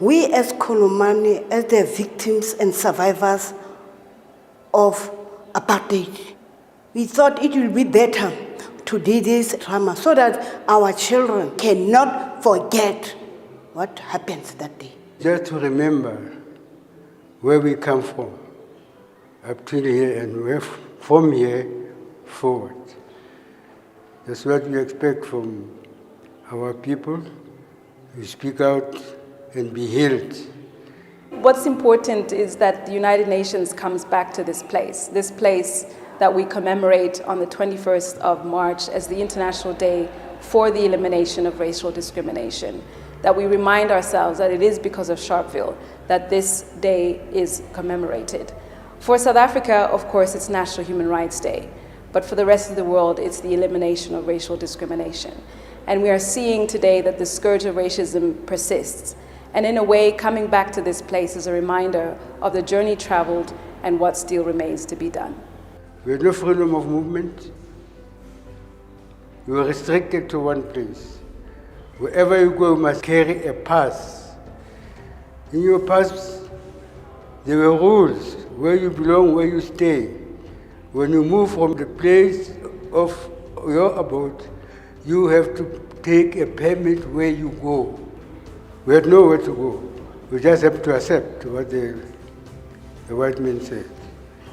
we as Kolomani, as the victims and survivors of apartheid, we thought it would be better to do this drama so that our children cannot forget what happens that day. Just to remember where we come from, up to here, and where from here forward. That's what we expect from our people. We speak out and be healed. What's important is that the United Nations comes back to this place that we commemorate on the 21st of March as the International Day for the Elimination of Racial Discrimination. That we remind ourselves that it is because of Sharpeville that this day is commemorated. For South Africa, of course, it's National Human Rights Day, but for the rest of the world, it's the elimination of racial discrimination. And we are seeing today that the scourge of racism persists. And in a way, coming back to this place is a reminder of the journey traveled and what still remains to be done. We have no freedom of movement. You are restricted to one place. Wherever you go, you must carry a pass. In your pass, there were rules, where you belong, where you stay. When you move from the place of your abode, you have to take a permit where you go. We had nowhere to go. We just have to accept what the white men said.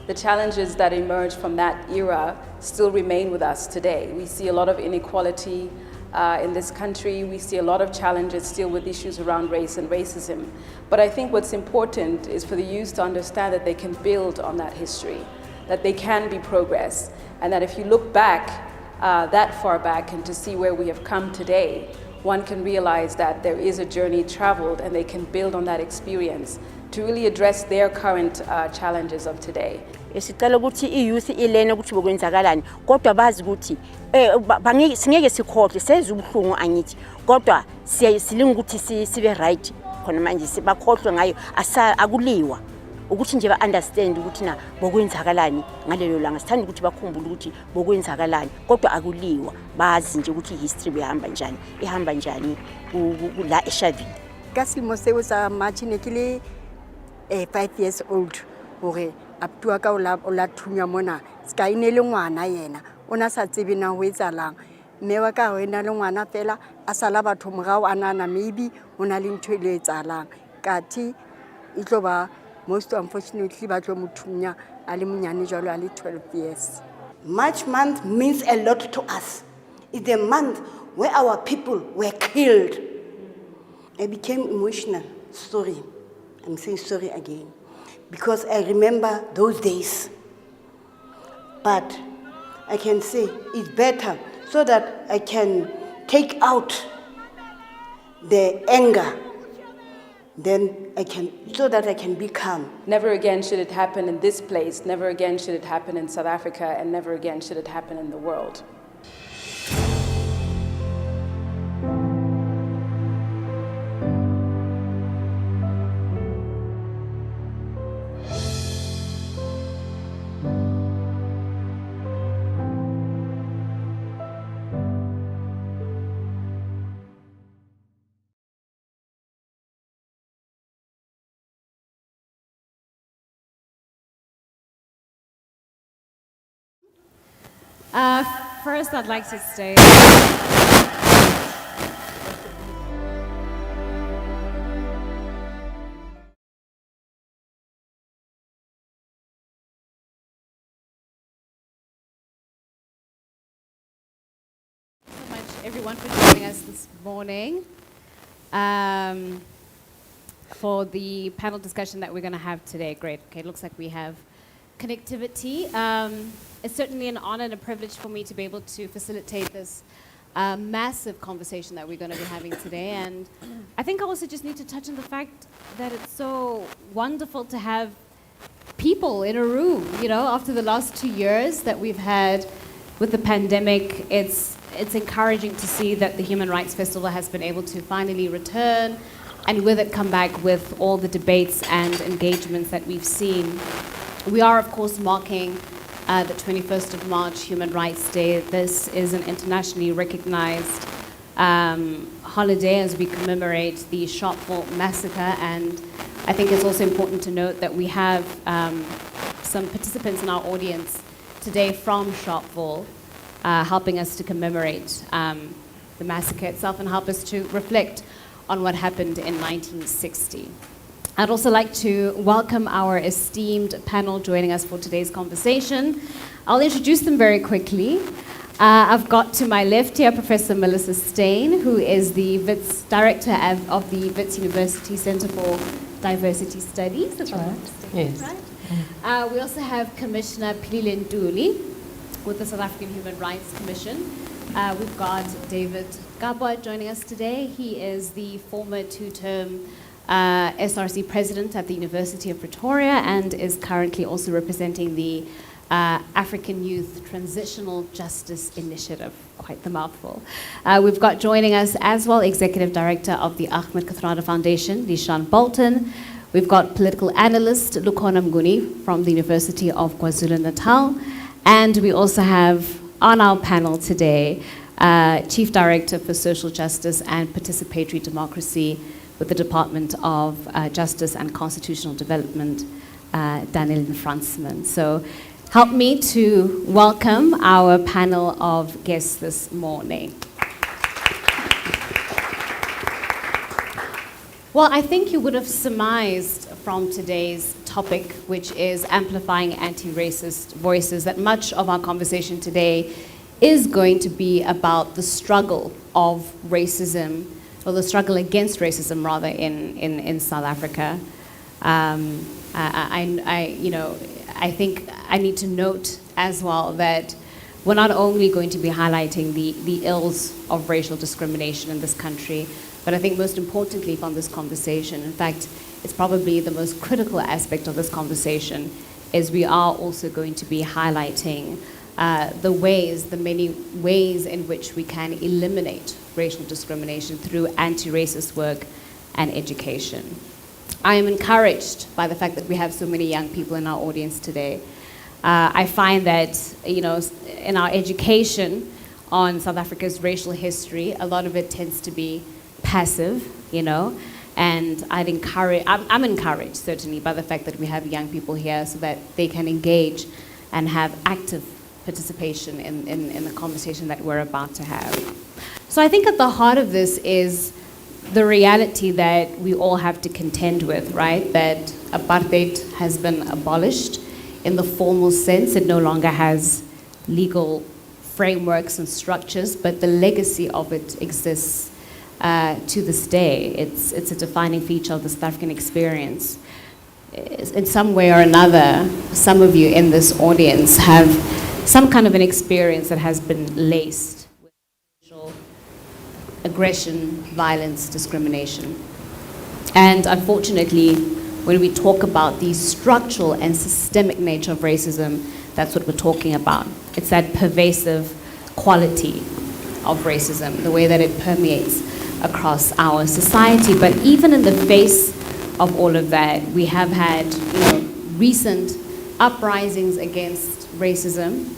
The challenges that emerged from that era still remain with us today. We see a lot of inequality in this country. We see a lot of challenges still with issues around race and racism. But I think what's important is for the youth to understand that they can build on that history, that they can be progress, and that if you look back that far back and to see where we have come today, one can realize that there is a journey traveled and they can build on that experience to really address their current challenges of today. Sicela ukuthi iyouth ilene ukuthi bokwenzakalani kodwa bazi ukuthi singeke sikhohle senze ubuhlungu angithi kodwa silinga ukuthi sibe right khona manje sibakhohlwe ngayo akuliwa ukuthi nje ba-understand ukuthi na bokwenzakalani ngalelo langa sithanda ukuthi bakhumbule ukuthi bokwenzakalani kodwa akuliwa bazi nje ukuthi history ihamba njani la eSharpeville. Ka selemo seo sa March ne ke le 5 years old hore abuti ka o la thunya mona ska ine le ngwana yena ona sa tsebe na ho etsalang mme wa ka ho ena le ngwana fela a sala batho morao anana maybe ona le ntho ile etsalang kathi itloba most unfortunately ba tlo mothunya ale monyane jalo ale 12 years. March month means a lot to us. It's the month where our people were killed. I became emotional. Sorry. I'm saying sorry again. Because I remember those days. But I can say it's better so that I can take out the anger, so that I can be calm. Never again should it happen in this place, never again should it happen in South Africa, and never again should it happen in the world. First, I'd like to say so much everyone for joining us this morning for the panel discussion that we're going to have today. Great. Okay, it looks like we have connectivity. It's certainly an honor and a privilege for me to be able to facilitate this massive conversation that we're going to be having today. And I think I also just need to touch on the fact that it's so wonderful to have people in a room, you know, after the last 2 years that we've had with the pandemic. It's encouraging to see that the Human Rights Festival has been able to finally return and with it come back with all the debates and engagements that we've seen. We are, of course, marking the 21st of March, Human Rights Day. This is an internationally recognized holiday as we commemorate the Sharpeville massacre. And I think it's also important to note that we have some participants in our audience today from Sharpeville helping us to commemorate the massacre itself and help us to reflect on what happened in 1960. I'd also like to welcome our esteemed panel joining us for today's conversation. I'll introduce them very quickly. I've got to my left here Professor Melissa Steyn, who is the Wits Director of the Wits University Center for Diversity Studies. That's right. Yes. Right? We also have Commissioner Pilile Ntuli with the South African Human Rights Commission. We've got David Gabwa joining us today. He is the former two-term SRC president at the University of Pretoria and is currently also representing the African Youth Transitional Justice Initiative. Quite the mouthful. We've got joining us as well Executive Director of the Ahmed Kathrada Foundation, Lishan Bolton. We've got political analyst Lukhona Mnguni from the University of KwaZulu-Natal. And we also have on our panel today Chief Director for Social Justice and Participatory Democracy with the Department of Justice and Constitutional Development, Daniel Fransman. So help me to welcome our panel of guests this morning. Well, I think you would have surmised from today's topic, which is amplifying anti-racist voices, that much of our conversation today is going to be about the struggle of racism, or the struggle against racism, rather, in South Africa. I think I need to note as well that we're not only going to be highlighting the ills of racial discrimination in this country, but I think most importantly from this conversation, in fact, it's probably the most critical aspect of this conversation, is we are also going to be highlighting the many ways in which we can eliminate racial discrimination through anti-racist work and education. I am encouraged by the fact that we have so many young people in our audience today. I find that, in our education on South Africa's racial history, a lot of it tends to be passive, and I'm encouraged certainly by the fact that we have young people here so that they can engage and have active participation in the conversation that we're about to have. So I think at the heart of this is the reality that we all have to contend with, right? That apartheid has been abolished in the formal sense. It no longer has legal frameworks and structures, but the legacy of it exists to this day. It's a defining feature of the South African experience. In some way or another, some of you in this audience have some kind of an experience that has been laced with racial aggression, violence, discrimination. And unfortunately, when we talk about the structural and systemic nature of racism, that's what we're talking about. It's that pervasive quality of racism, the way that it permeates across our society. But even in the face of all of that, we have had recent uprisings against racism.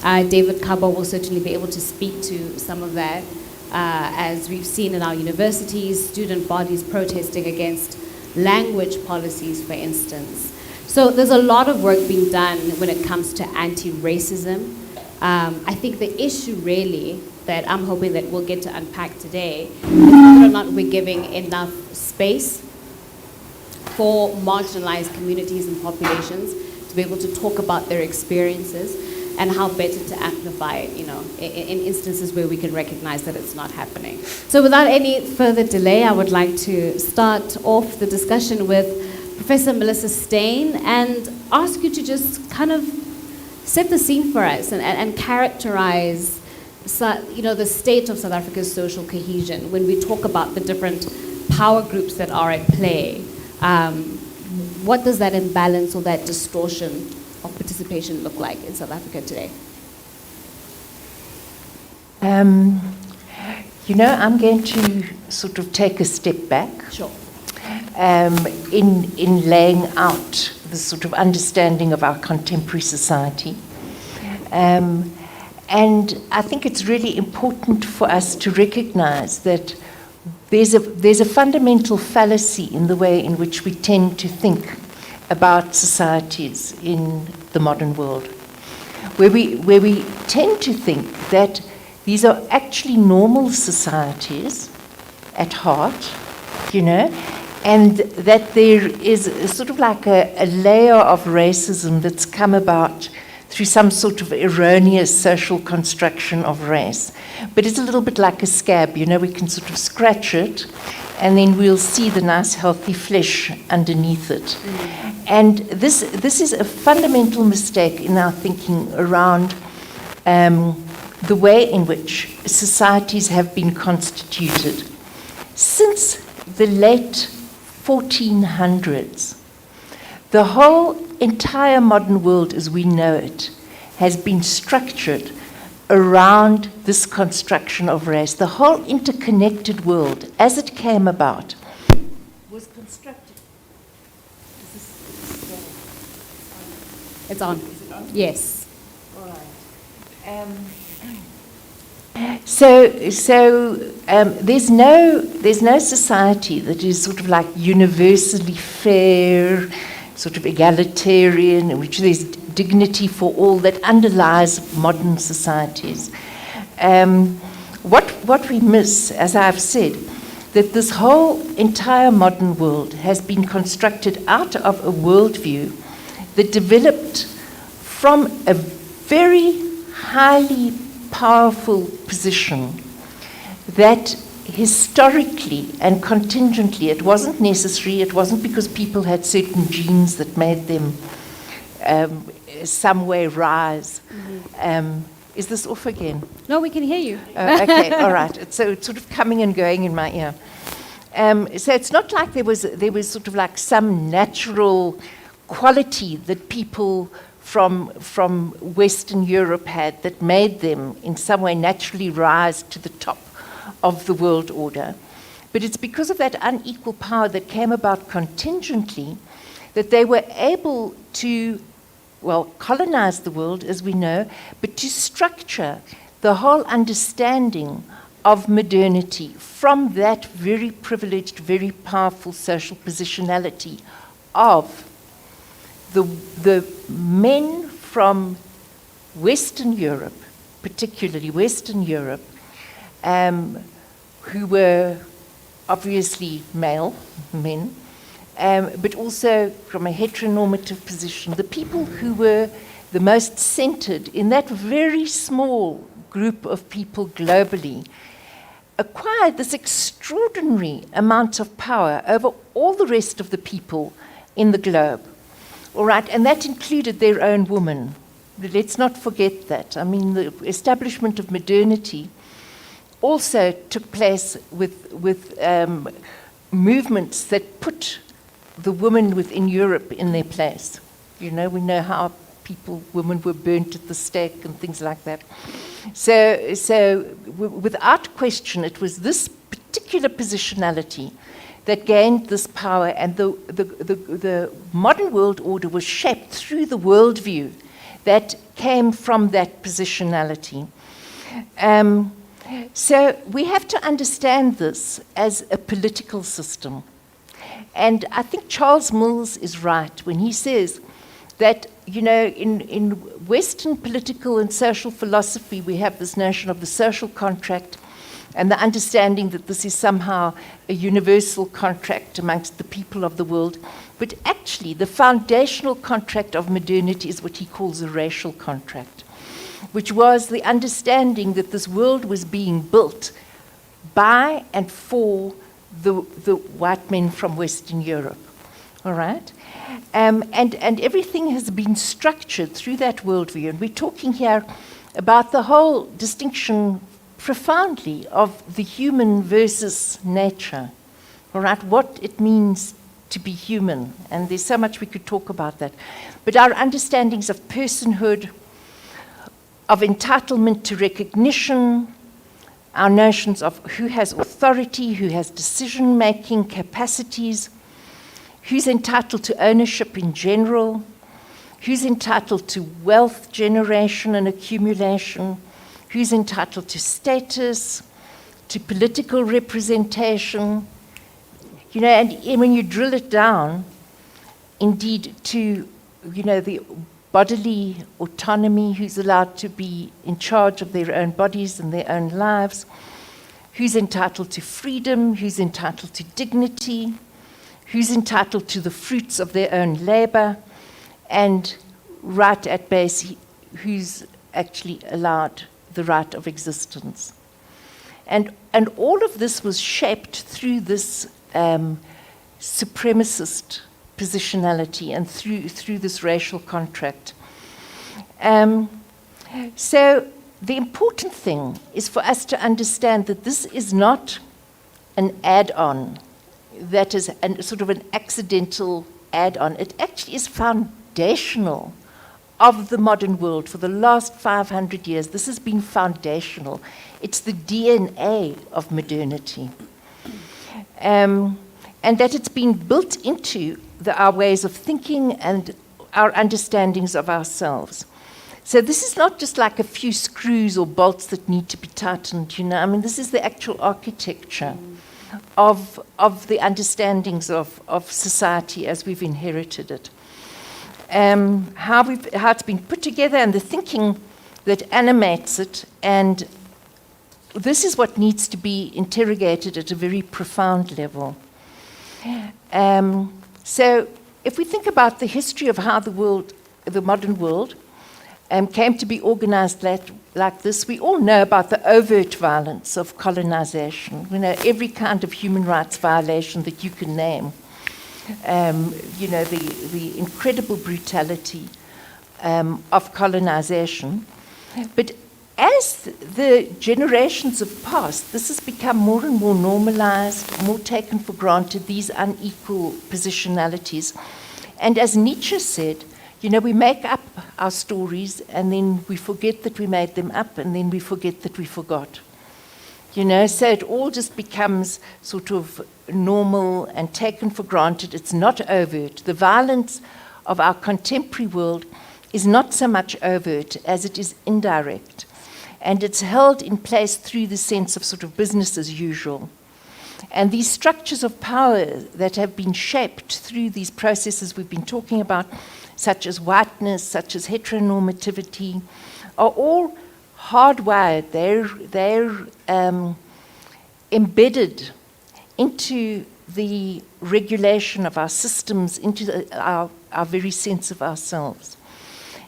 David Gabwa will certainly be able to speak to some of that, as we've seen in our universities, student bodies protesting against language policies, for instance. So there's a lot of work being done when it comes to anti-racism. I think the issue really that I'm hoping that we'll get to unpack today is whether or not we're giving enough space for marginalized communities and populations to be able to talk about their experiences and how better to amplify it, in instances where we can recognize that it's not happening. So without any further delay, I would like to start off the discussion with Professor Melissa Steyn and ask you to just kind of set the scene for us and characterize the state of South Africa's social cohesion when we talk about the different power groups that are at play. What does that imbalance or that distortion of participation look like in South Africa today? I'm going to sort of take a step back. Sure. In laying out the sort of understanding of our contemporary society. And I think it's really important for us to recognize that there's a fundamental fallacy in the way in which we tend to think about societies in the modern world, where we tend to think that these are actually normal societies at heart, you know, and that there is sort of like a layer of racism that's come about through some sort of erroneous social construction of race. But it's a little bit like a scab, you know, we can sort of scratch it and then we'll see the nice healthy flesh underneath it. And this is a fundamental mistake in our thinking around the way in which societies have been constituted. Since the late 1400s, the whole entire modern world as we know it has been structured around this construction of race. The whole interconnected world, as it came about, was constructed. It's on. Yes. All right. So there's no society that is sort of like universally fair, sort of egalitarian, in which there's dignity for all that underlies modern societies. What we miss, as I've said, that this whole entire modern world has been constructed out of a worldview that developed from a very highly powerful position that historically and contingently, it wasn't necessary, it wasn't because people had certain genes that made them some way rise. Is this off again? No, we can hear you. Okay, all right. So it's sort of coming and going in my ear. So it's not like there was sort of like some natural quality that people from Western Europe had that made them in some way naturally rise to the top of the world order. But it's because of that unequal power that came about contingently that they were able to, well, colonize the world, as we know, but to structure the whole understanding of modernity from that very privileged, very powerful social positionality of the men from Western Europe, particularly Western Europe, who were obviously male men, but also from a heteronormative position, the people who were the most centered in that very small group of people globally, acquired this extraordinary amount of power over all the rest of the people in the globe. All right, and that included their own women. Let's not forget that. I mean, the establishment of modernity also took place with movements that put the women within Europe in their place. You know, we know how women were burnt at the stake and things like that. So without question, it was this particular positionality that gained this power, and the modern world order was shaped through the worldview that came from that positionality. So we have to understand this as a political system. And I think Charles Mills is right when he says that, you know, in Western political and social philosophy, we have this notion of the social contract and the understanding that this is somehow a universal contract amongst the people of the world. But actually, the foundational contract of modernity is what he calls a racial contract, which was the understanding that this world was being built by and for the white men from Western Europe. All right? And everything has been structured through that worldview. And we're talking here about the whole distinction profoundly of the human versus nature. All right? What it means to be human. And there's so much we could talk about that. But our understandings of personhood, of entitlement to recognition, our notions of who has authority, who has decision-making capacities, who's entitled to ownership in general, who's entitled to wealth generation and accumulation, who's entitled to status, to political representation, you know, and when you drill it down, indeed, to, you know, the bodily autonomy, who's allowed to be in charge of their own bodies and their own lives, who's entitled to freedom, who's entitled to dignity, who's entitled to the fruits of their own labor, and right at base, who's actually allowed the right of existence. And all of this was shaped through this supremacist positionality and through this racial contract. So the important thing is for us to understand that this is not an add-on, that is sort of an accidental add-on. It actually is foundational of the modern world for the last 500 years. This has been foundational. It's the DNA of modernity. And that it's been built into our ways of thinking and our understandings of ourselves. So this is not just like a few screws or bolts that need to be tightened, you know. I mean, this is the actual architecture of the understandings of society as we've inherited it. How it's been put together and the thinking that animates it, and this is what needs to be interrogated at a very profound level. So if we think about the history of how the modern world, came to be organized like this, we all know about the overt violence of colonization. We know every kind of human rights violation that you can name. You know, the incredible brutality of colonization. But as the generations have passed, this has become more and more normalized, more taken for granted, these unequal positionalities. And as Nietzsche said, you know, we make up our stories and then we forget that we made them up and then we forget that we forgot. You know, so it all just becomes sort of normal and taken for granted. It's not overt. The violence of our contemporary world is not so much overt as it is indirect. And it's held in place through the sense of sort of business as usual. And these structures of power that have been shaped through these processes we've been talking about, such as whiteness, such as heteronormativity, are all hardwired. They're embedded into the regulation of our systems, into our very sense of ourselves.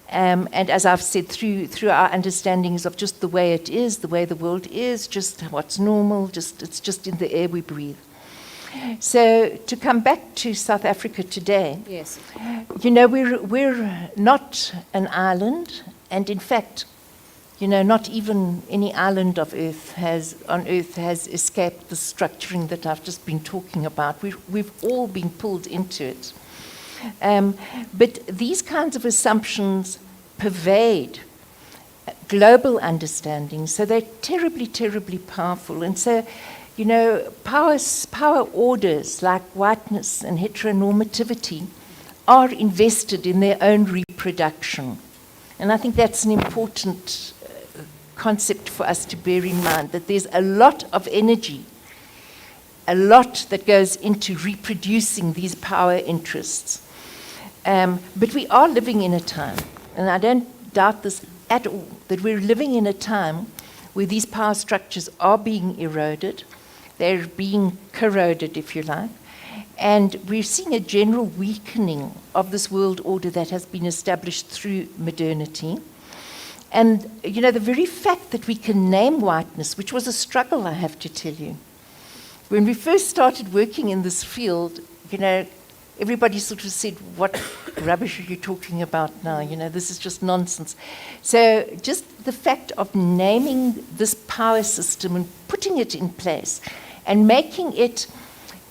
And as I've said, through our understandings of just the way it is, the way the world is, just what's normal, it's just in the air we breathe. So to come back to South Africa today, Yes. you know, we're not an island, and in fact, you know, not even any island on Earth has escaped the structuring that I've just been talking about. We've all been pulled into it. But these kinds of assumptions pervade global understanding, so they're terribly, terribly powerful. And so, you know, power orders like whiteness and heteronormativity are invested in their own reproduction. And I think that's an important concept for us to bear in mind, that there's a lot of energy, a lot that goes into reproducing these power interests. But we are living in a time, and I don't doubt this at all, that we're living in a time where these power structures are being eroded, they're being corroded, if you like, and we're seeing a general weakening of this world order that has been established through modernity. And, you know, the very fact that we can name whiteness, which was a struggle, I have to tell you. When we first started working in this field, you know, everybody sort of said, what rubbish are you talking about now? You know, this is just nonsense. So just the fact of naming this power system and putting it in place and making it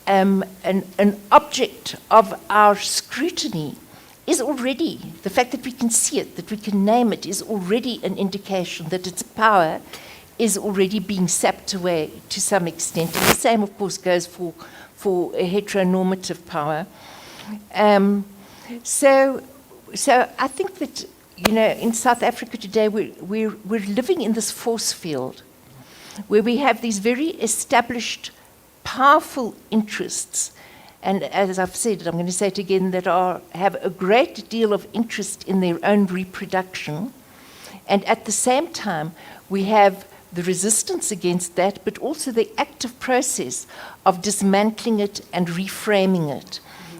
an object of our scrutiny is already, the fact that we can see it, that we can name it, is already an indication that its power is already being sapped away to some extent. And the same, of course, goes for a heteronormative power. So I think that, you know, in South Africa today, we're living in this force field where we have these very established, powerful interests. And as I've said, I'm going to say it again, that have a great deal of interest in their own reproduction. And at the same time, we have the resistance against that, but also the active process of dismantling it and reframing it.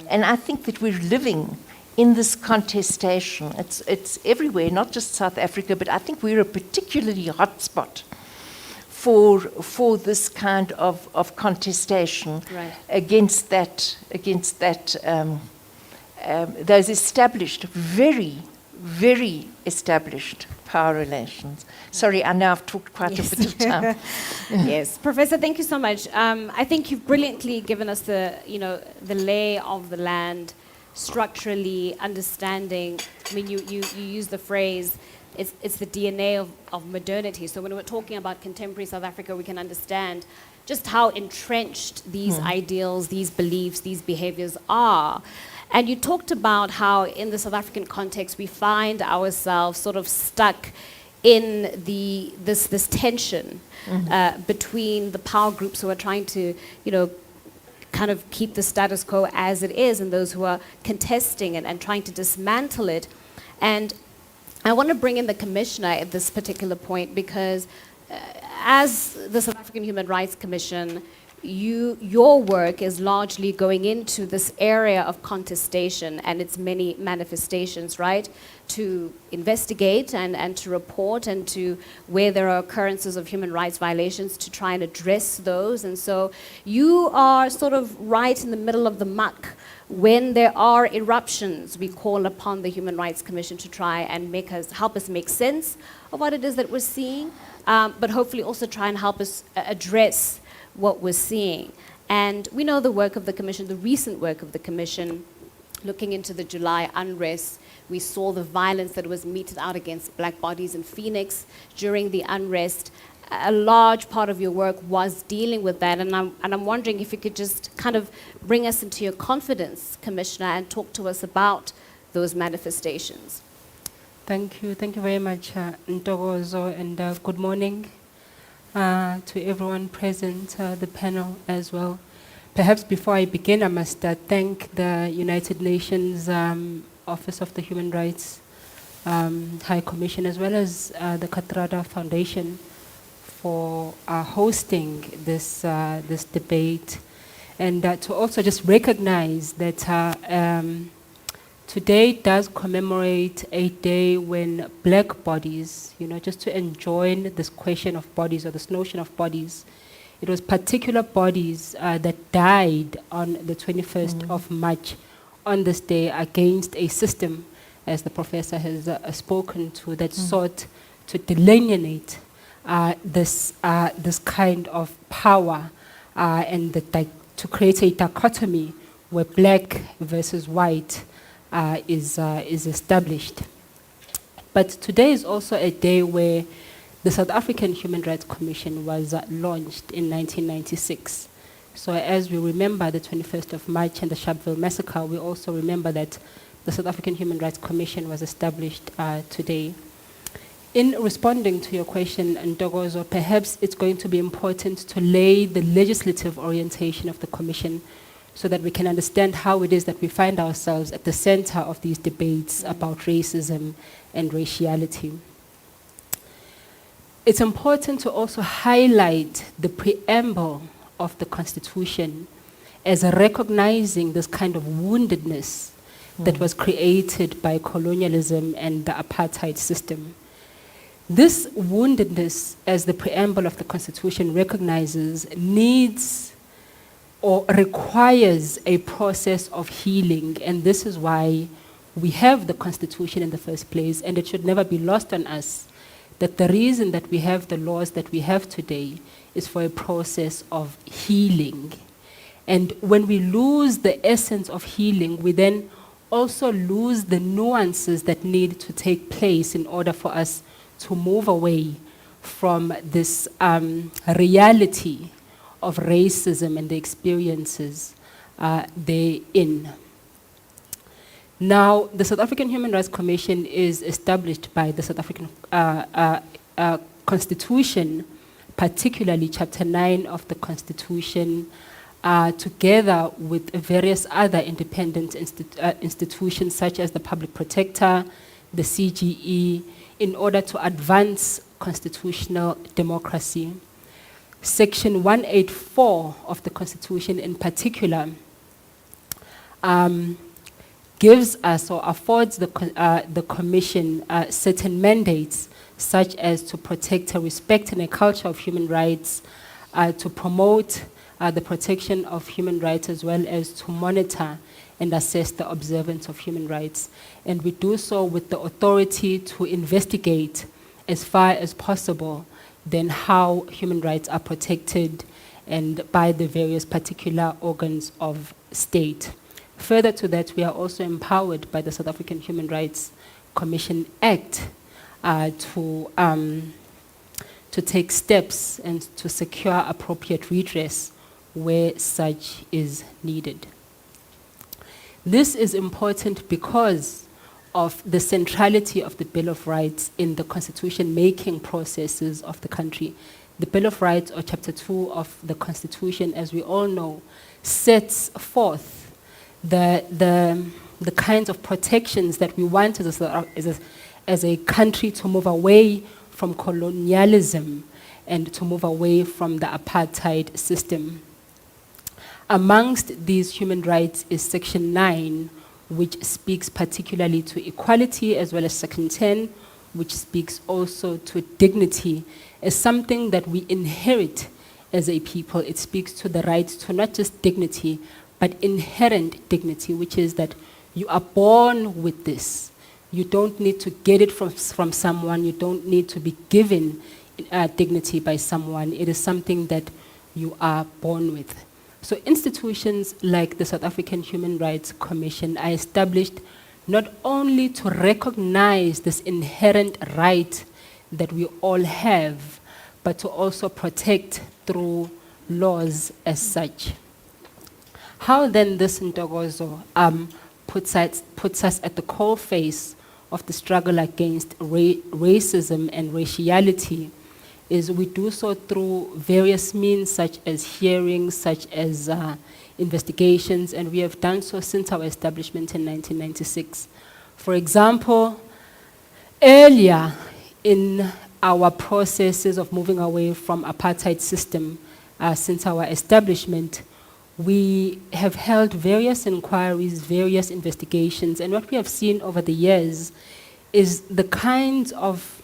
And I think that we're living in this contestation. It's everywhere, not just South Africa, but I think we're a particularly hot spot for this kind of contestation against those established, very, very established power relations. Sorry, I know I've talked quite a bit of time. Yes, Professor, thank you so much. I think you've brilliantly given us the lay of the land, structurally understanding. I mean, you use the phrase, it's the DNA of modernity. So when we're talking about contemporary South Africa, we can understand just how entrenched these ideals, these beliefs, these behaviors are. And you talked about how in the South African context, we find ourselves sort of stuck in this tension between the power groups who are trying to, kind of keep the status quo as it is, and those who are contesting it and trying to dismantle it. And I want to bring in the Commissioner at this particular point because as the South African Human Rights Commission, your work is largely going into this area of contestation and its many manifestations, right? To investigate and to report, and to where there are occurrences of human rights violations, to try and address those. And so you are sort of right in the middle of the muck. When there are eruptions, we call upon the Human Rights Commission to try and help us make sense of what it is that we're seeing, but hopefully also try and help us address what we're seeing. And we know the work of the Commission, the recent work of the Commission, looking into the July unrest. We saw the violence that was meted out against black bodies in Phoenix during the unrest. A large part of your work was dealing with that, and I'm wondering if you could just kind of bring us into your confidence, Commissioner, and talk to us about those manifestations. Thank you very much, Ntokozo, and good morning to everyone present, the panel as well. Perhaps before I begin, I must thank the United Nations Office of the Human Rights High Commission, as well as the Katrada Foundation, for hosting this debate, and to also just recognize that today does commemorate a day when black bodies, just to enjoin this question of bodies, or this notion of bodies, it was particular bodies that died on the 21st of March on this day against a system, as the professor has spoken to, that sought to delineate this kind of power and to create a dichotomy where black versus white is established. But today is also a day where the South African Human Rights Commission was launched in 1996. So as we remember the 21st of March and the Sharpeville massacre, we also remember that the South African Human Rights Commission was established today. In responding to your question, Ntokozo, perhaps it's going to be important to lay the legislative orientation of the Commission so that we can understand how it is that we find ourselves at the center of these debates about racism and raciality. It's important to also highlight the preamble of the Constitution as recognizing this kind of woundedness that was created by colonialism and the apartheid system. This woundedness, as the preamble of the Constitution recognizes, needs or requires a process of healing, and this is why we have the Constitution in the first place, and it should never be lost on us that the reason that we have the laws that we have today is for a process of healing. And when we lose the essence of healing, we then also lose the nuances that need to take place in order for us to move away from this reality of racism and the experiences therein. Now, the South African Human Rights Commission is established by the South African Constitution, particularly Chapter 9 of the Constitution, together with various other independent institutions such as the Public Protector, the CGE, in order to advance constitutional democracy. Section 184 of the Constitution in particular gives us or affords the Commission certain mandates, such as to protect, respect, and a culture of human rights, to promote the protection of human rights, as well as to monitor and assess the observance of human rights. And we do so with the authority to investigate as far as possible then how human rights are protected and by the various particular organs of state. Further to that, we are also empowered by the South African Human Rights Commission Act to take steps and to secure appropriate redress where such is needed. This is important because of the centrality of the Bill of Rights in the constitution-making processes of the country. The Bill of Rights, or Chapter 2 of the Constitution, as we all know, sets forth the kinds of protections that we want as a country to move away from colonialism and to move away from the apartheid system. Amongst these human rights is Section 9, which speaks particularly to equality, as well as Section 10, which speaks also to dignity as something that we inherit as a people. It speaks to the right to not just dignity, but inherent dignity, which is that you are born with this. You don't need to get it from someone. You don't need to be given dignity by someone. It is something that you are born with. So institutions like the South African Human Rights Commission are established not only to recognize this inherent right that we all have, but to also protect through laws as such. How then this Ntokozo puts us at the coalface of the struggle against racism and raciality is we do so through various means, such as hearings, such as investigations, and we have done so since our establishment in 1996. For example, earlier in our processes of moving away from apartheid system since our establishment, we have held various inquiries, various investigations, and what we have seen over the years is the kinds of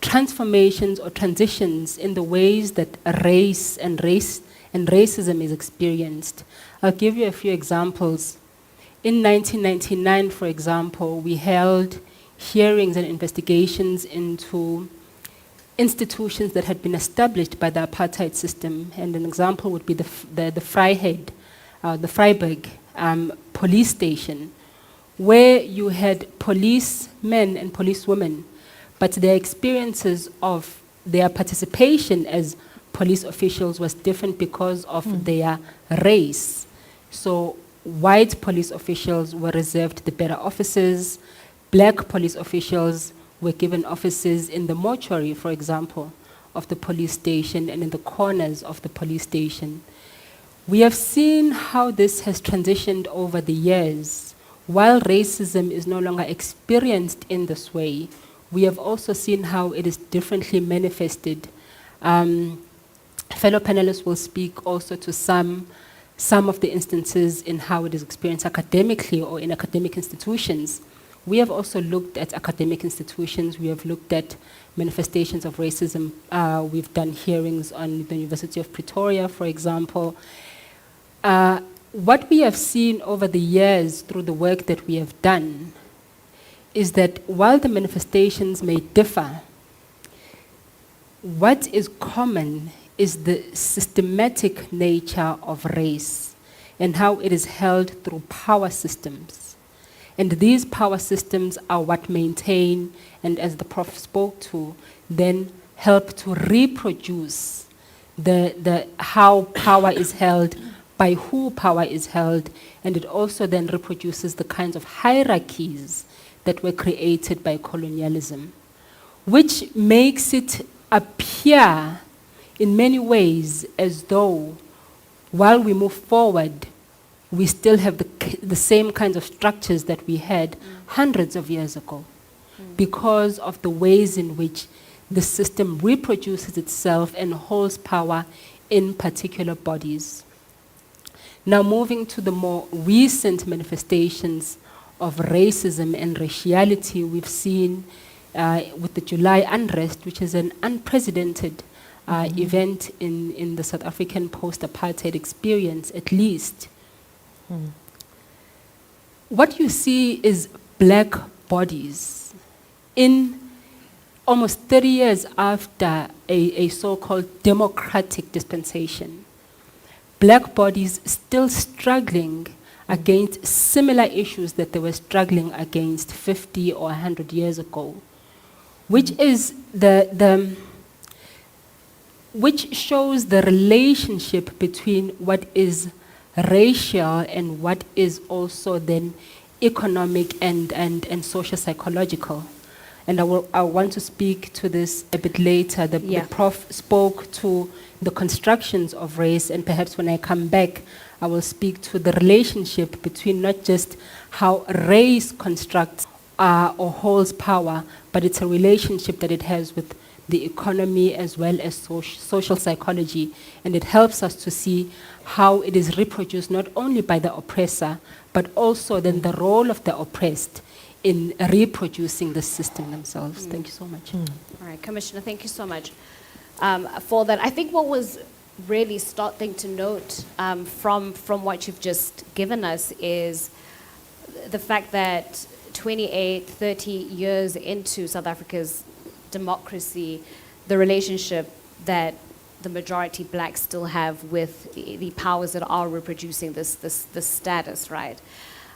transformations or transitions in the ways that race and racism is experienced. I'll give you a few examples. In 1999, for example, we held hearings and investigations into institutions that had been established by the apartheid system, and an example would be the Vryburg police station, where you had policemen and policewomen, but their experiences of their participation as police officials was different because of their race. So white police officials were reserved the better offices, black police officials were given offices in the mortuary, for example, of the police station and in the corners of the police station. We have seen how this has transitioned over the years. While racism is no longer experienced in this way, we have also seen how it is differently manifested. Fellow panelists will speak also to some of the instances in how it is experienced academically or in academic institutions. We have also looked at academic institutions. We have looked at manifestations of racism. We've done hearings on the University of Pretoria, for example. What we have seen over the years through the work that we have done is that while the manifestations may differ, what is common is the systematic nature of race and how it is held through power systems. And these power systems are what maintain, and as the Prof spoke to, then help to reproduce how power is held by who power is held, and it also then reproduces the kinds of hierarchies that were created by colonialism, which makes it appear in many ways as though while we move forward, we still have the same kinds of structures that we had hundreds of years ago because of the ways in which the system reproduces itself and holds power in particular bodies. Now moving to the more recent manifestations of racism and raciality we've seen with the July unrest, which is an unprecedented event in the South African post-apartheid experience, at least. What you see is black bodies in almost 30 years after a so-called democratic dispensation. Black bodies still struggling against similar issues that they were struggling against 50 or 100 years ago, which is which shows the relationship between what is racial and what is also then economic and social psychological. And I want to speak to this a bit later. The Prof spoke to the constructions of race, and perhaps when I come back, I will speak to the relationship between not just how race constructs or holds power, but it's a relationship that it has with the economy as well as social psychology. And it helps us to see how it is reproduced not only by the oppressor, but also then the role of the oppressed in reproducing the system themselves. Thank you so much. All right, Commissioner, thank you so much for that. I think what was really starting to note from what you've just given us is the fact that 28, 30 years into South Africa's democracy, the relationship that the majority blacks still have with the powers that are reproducing this status, right?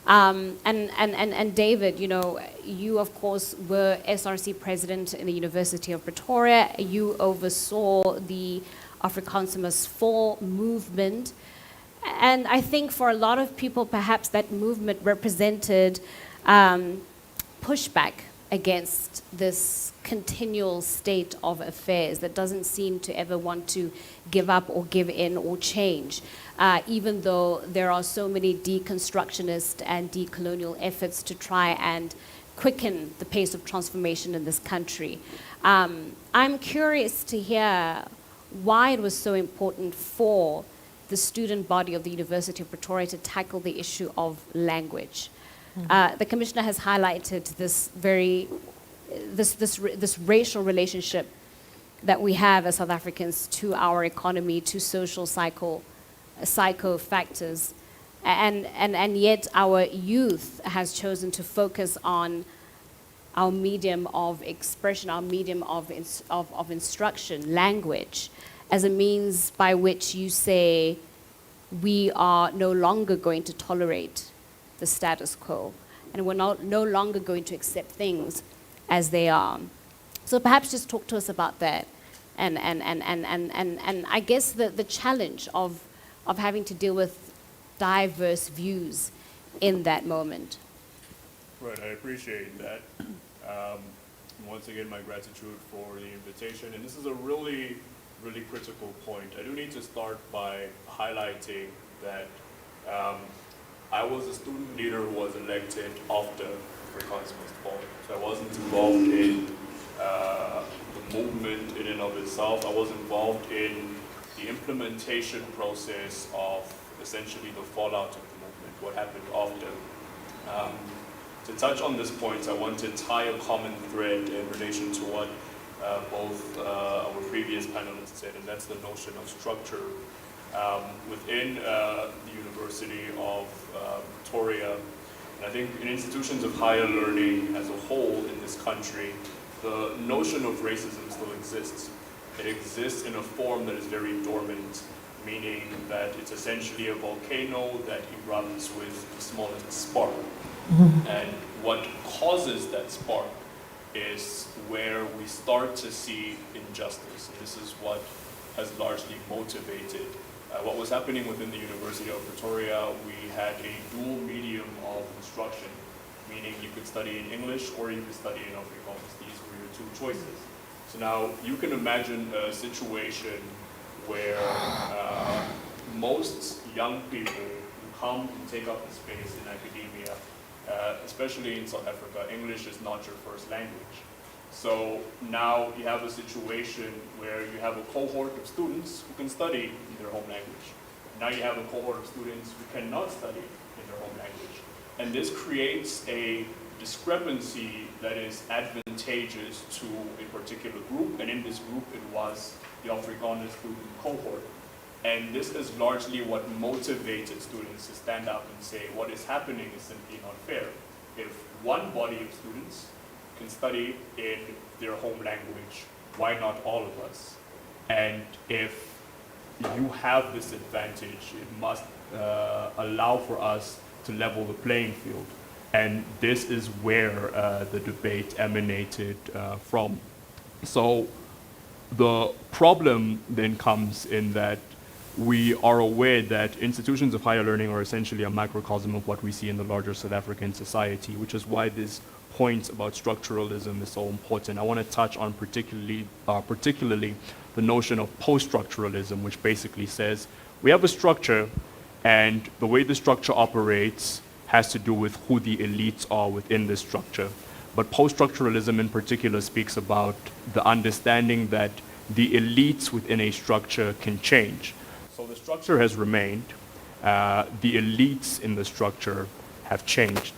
And David, you know, you of course were SRC president in the University of Pretoria. You oversaw the Afrikaans 4 movement. And I think for a lot of people, perhaps that movement represented pushback against this continual state of affairs that doesn't seem to ever want to give up or give in or change, even though there are so many deconstructionist and decolonial efforts to try and quicken the pace of transformation in this country. I'm curious to hear why it was so important for the student body of the University of Pretoria to tackle the issue of language. The Commissioner has highlighted this racial relationship that we have as South Africans to our economy, to social psycho factors, and yet our youth has chosen to focus on our medium of expression, our medium of instruction, language, as a means by which you say we are no longer going to tolerate the status quo, and we're no longer going to accept things as they are. So perhaps just talk to us about that, and I guess the challenge of having to deal with diverse views in that moment. Right, I appreciate that. Once again, my gratitude for the invitation, and this is a really, really critical point. I do need to start by highlighting that I was a student leader who was elected after Afrikaans must fall. So I wasn't involved in the movement in and of itself. I was involved in the implementation process of essentially the fallout of the movement, what happened after. To touch on this point, I want to tie a common thread in relation to what both our previous panelists said, and that's the notion of structure. Within the University of Pretoria, and I think in institutions of higher learning as a whole in this country, the notion of racism still exists. It exists in a form that is very dormant, meaning that it's essentially a volcano that erupts with the smallest spark. And what causes that spark is where we start to see injustice. And this is what has largely motivated What was happening within the University of Pretoria, we had a dual medium of instruction, meaning you could study in English or you could study in Afrikaans. These were your two choices. So now you can imagine a situation where most young people who come and take up the space in academia, especially in South Africa, English is not your first language. So now you have a situation where you have a cohort of students who can study in their home language. Now you have a cohort of students who cannot study in their home language. And this creates a discrepancy that is advantageous to a particular group, and in this group it was the Afrikaner student cohort. And this is largely what motivated students to stand up and say, what is happening is simply not fair. If one body of students can study in their home language, why not all of us? And if you have this advantage, it must allow for us to level the playing field. And this is where the debate emanated from. So the problem then comes in that we are aware that institutions of higher learning are essentially a microcosm of what we see in the larger South African society, which is why this point about structuralism is so important. I want to touch on particularly the notion of post-structuralism, which basically says we have a structure, and the way the structure operates has to do with who the elites are within the structure. But post-structuralism in particular speaks about the understanding that the elites within a structure can change. So the structure has remained, the elites in the structure have changed.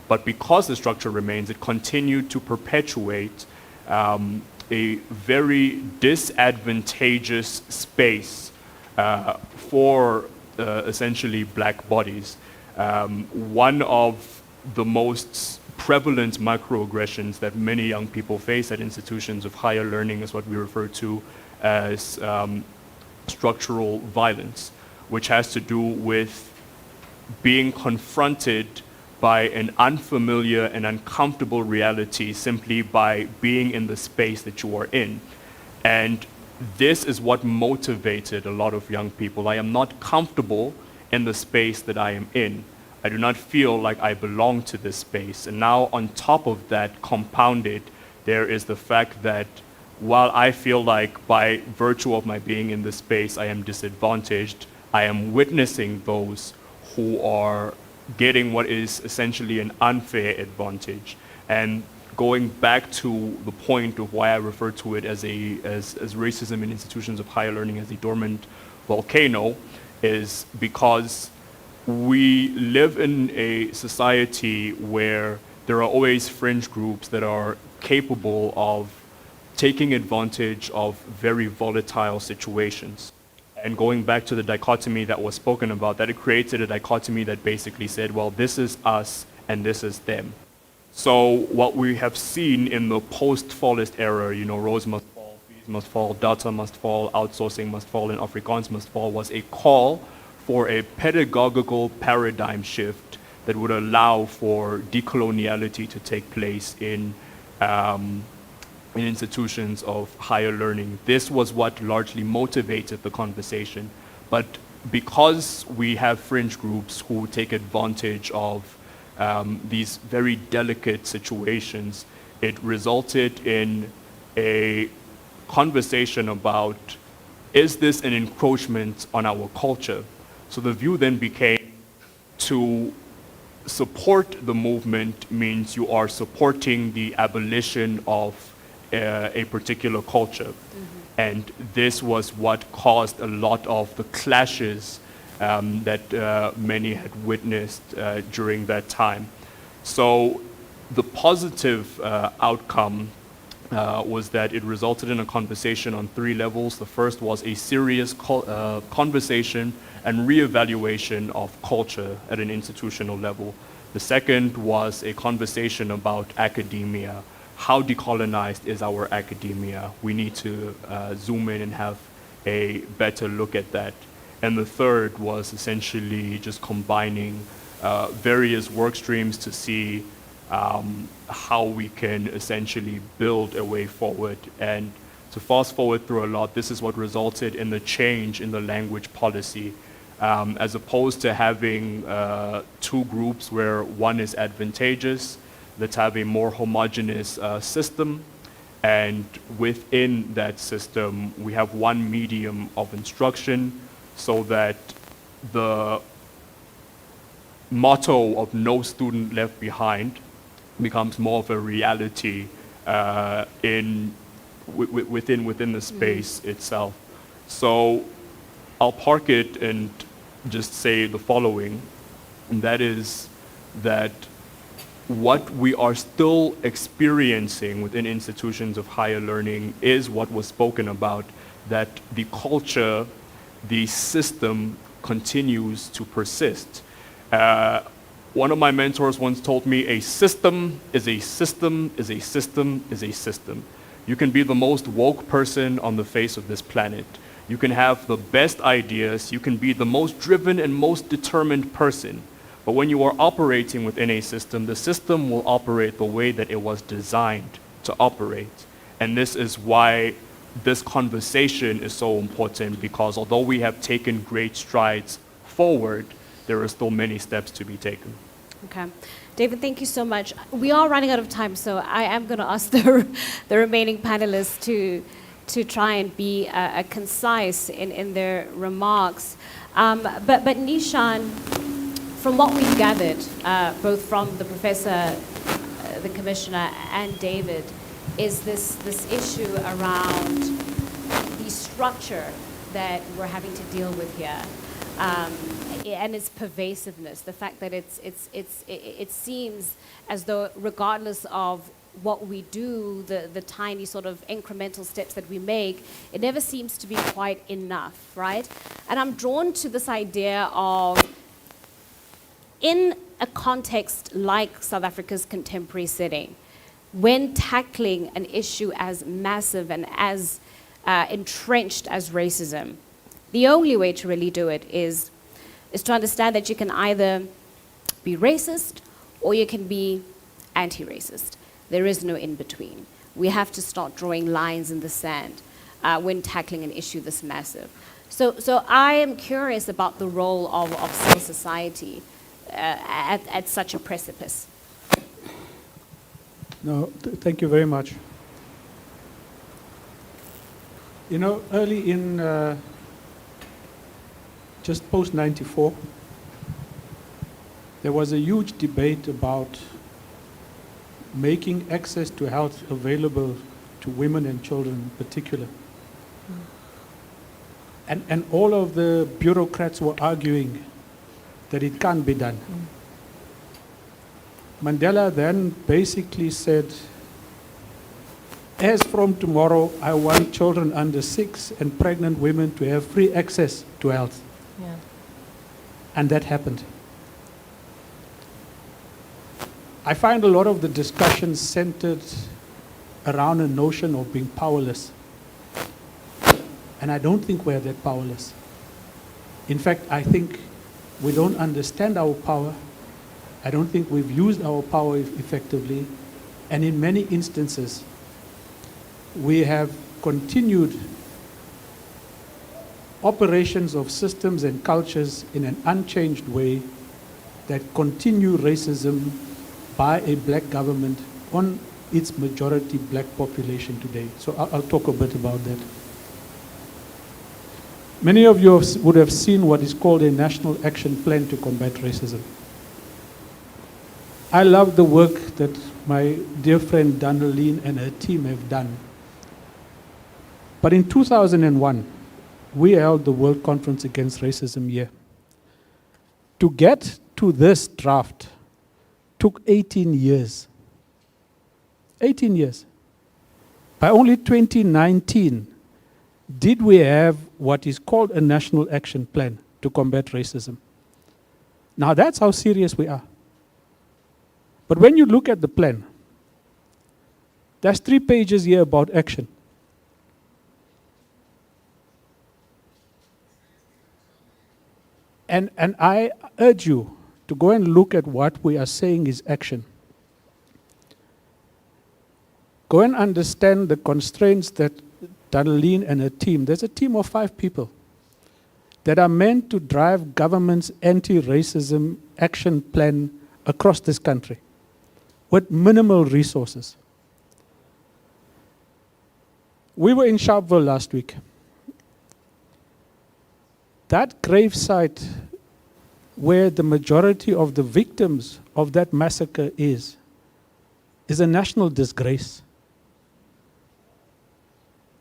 But because the structure remains, it continued to perpetuate a very disadvantageous space for essentially black bodies. One of the most prevalent microaggressions that many young people face at institutions of higher learning is what we refer to as structural violence, which has to do with being confronted by an unfamiliar and uncomfortable reality simply by being in the space that you are in. And this is what motivated a lot of young people. I am not comfortable in the space that I am in. I do not feel like I belong to this space. And now on top of that, compounded, there is the fact that while I feel like by virtue of my being in this space, I am disadvantaged, I am witnessing those who are getting what is essentially an unfair advantage. And going back to the point of why I refer to it as racism in institutions of higher learning as a dormant volcano is because we live in a society where there are always fringe groups that are capable of taking advantage of very volatile situations. And going back to the dichotomy that was spoken about, that it created a dichotomy that basically said, well, this is us and this is them. So what we have seen in the post-Fallist era, Rose must fall, fees must fall, data must fall, outsourcing must fall, and Afrikaans must fall, was a call for a pedagogical paradigm shift that would allow for decoloniality to take place in institutions of higher learning. This was what largely motivated the conversation. But because we have fringe groups who take advantage of these very delicate situations, it resulted in a conversation about, is this an encroachment on our culture? So the view then became to support the movement means you are supporting the abolition of a particular culture. Mm-hmm. And this was what caused a lot of the clashes that many had witnessed during that time. So the positive outcome was that it resulted in a conversation on 3 levels. The first was a serious conversation and reevaluation of culture at an institutional level. The second was a conversation about academia. How decolonized is our academia? We need to zoom in and have a better look at that. And the third was essentially just combining various work streams to see how we can essentially build a way forward. And To fast forward through a lot, this is what resulted in the change in the language policy, as opposed to having two groups where one is advantageous. Let's have a more homogeneous system, and within that system, we have one medium of instruction, so that the motto of no student left behind becomes more of a reality within the space itself. So I'll park it and just say the following, and that is that what we are still experiencing within institutions of higher learning is what was spoken about, that the culture, the system continues to persist. One of my mentors once told me, a system is a system is a system is a system. You can be the most woke person on the face of this planet. You can have the best ideas. You can be the most driven and most determined person. But when you are operating within a system, the system will operate the way that it was designed to operate. And this is why this conversation is so important, because although we have taken great strides forward, there are still many steps to be taken. Okay. David, thank you so much. We are running out of time, so I am going to ask the remaining panelists to try and be concise in their remarks. But Nishan, from what we've gathered, both from the professor, the commissioner, and David, is this issue around the structure that we're having to deal with here. And its pervasiveness, the fact that it seems as though regardless of what we do, the tiny sort of incremental steps that we make, it never seems to be quite enough, right? And I'm drawn to this idea of, in a context like South Africa's contemporary setting, when tackling an issue as massive and as entrenched as racism, the only way to really do it is to understand that you can either be racist or you can be anti-racist. There is no in-between. We have to start drawing lines in the sand when tackling an issue this massive. So I am curious about the role of civil society at such a precipice. No, thank you very much. You know, early in just post-94, there was a huge debate about making access to health available to women and children in particular. And all of the bureaucrats were arguing that it can't be done. Mandela then basically said, as from tomorrow, I want children under 6 and pregnant women to have free access to health. Yeah. And that happened. I find a lot of the discussions centered around a notion of being powerless. And I don't think we're that powerless. In fact, I think we don't understand our power. I don't think we've used our power effectively. And in many instances, we have continued operations of systems and cultures in an unchanged way that continue racism by a black government on its majority black population today. So I'll talk a bit about that. Many of you would have seen what is called a National Action Plan to Combat Racism. I love the work that my dear friend Daneline and her team have done. But in 2001, we held the World Conference Against Racism here. To get to this draft took 18 years. 18 years. By only 2019, did we have what is called a National Action Plan to combat racism. Now that's how serious we are. But when you look at the plan, there's 3 pages here about action. And I urge you to go and look at what we are saying is action. Go and understand the constraints that Dadeline and her team, there's a team of 5 people that are meant to drive government's anti-racism action plan across this country with minimal resources. We were in Sharpeville last week. That gravesite where the majority of the victims of that massacre is a national disgrace.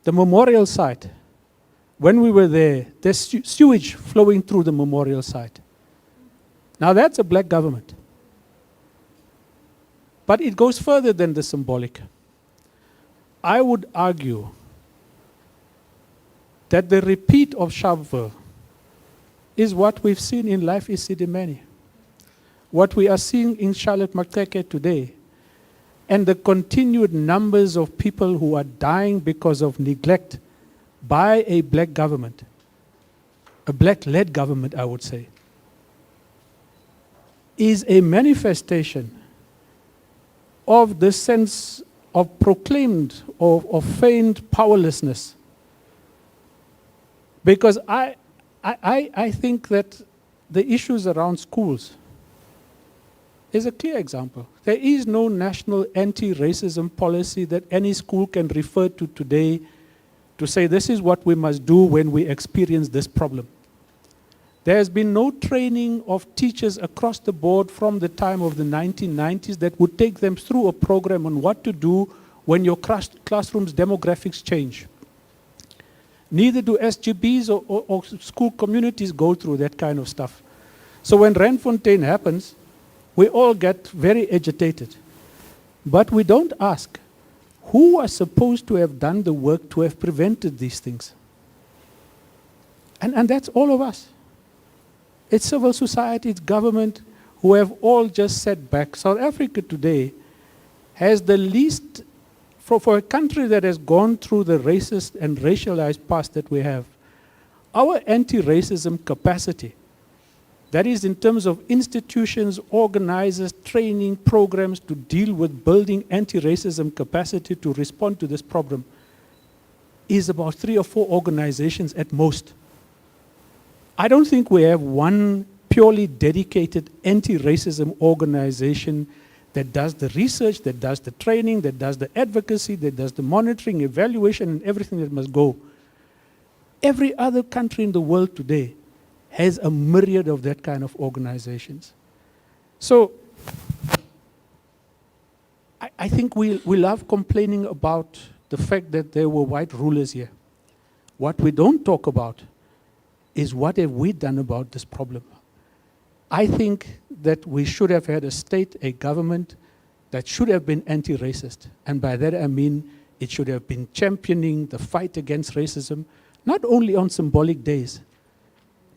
The memorial site, when we were there, there's sewage flowing through the memorial site. Now that's a black government. But it goes further than the symbolic. I would argue that the repeat of Sharpeville is what we've seen in Life Isidimeni. What we are seeing in Charlotte Maxeke today, and the continued numbers of people who are dying because of neglect by a black government, a black-led government, I would say, is a manifestation of the sense of proclaimed or feigned powerlessness. Because I think that the issues around schools is a clear example. There is no national anti-racism policy that any school can refer to today to say this is what we must do when we experience this problem. There has been no training of teachers across the board from the time of the 1990s that would take them through a program on what to do when your classroom's demographics change. Neither do SGBs or school communities go through that kind of stuff. So when Randfontein happens, we all get very agitated. But we don't ask, who was supposed to have done the work to have prevented these things? And that's all of us. It's civil society, it's government, who have all just sat back. South Africa today has the least, for a country that has gone through the racist and racialized past that we have, our anti-racism capacity, that is in terms of institutions, organizers, training programs to deal with building anti-racism capacity to respond to this problem, is about 3 or 4 organizations at most. I don't think we have one purely dedicated anti-racism organization that does the research, that does the training, that does the advocacy, that does the monitoring, evaluation, and everything that must go. Every other country in the world today has a myriad of that kind of organizations. So I think we love complaining about the fact that there were white rulers here. What we don't talk about is what have we done about this problem. I think that we should have had a state, a government that should have been anti-racist. And by that I mean it should have been championing the fight against racism, not only on symbolic days.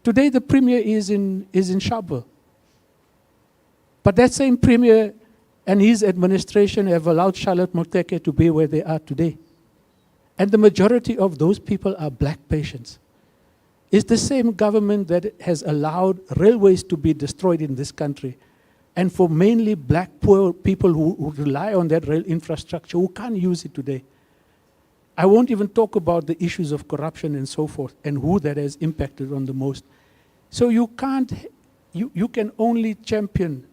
Today the Premier is in Sharpeville. But that same Premier and his administration have allowed Charlotte Maxeke to be where they are today. And the majority of those people are black patients. It's the same government that has allowed railways to be destroyed in this country, and for mainly black poor people who rely on that rail infrastructure, who can't use it today. I won't even talk about the issues of corruption and so forth, and who that has impacted on the most. So you can only champion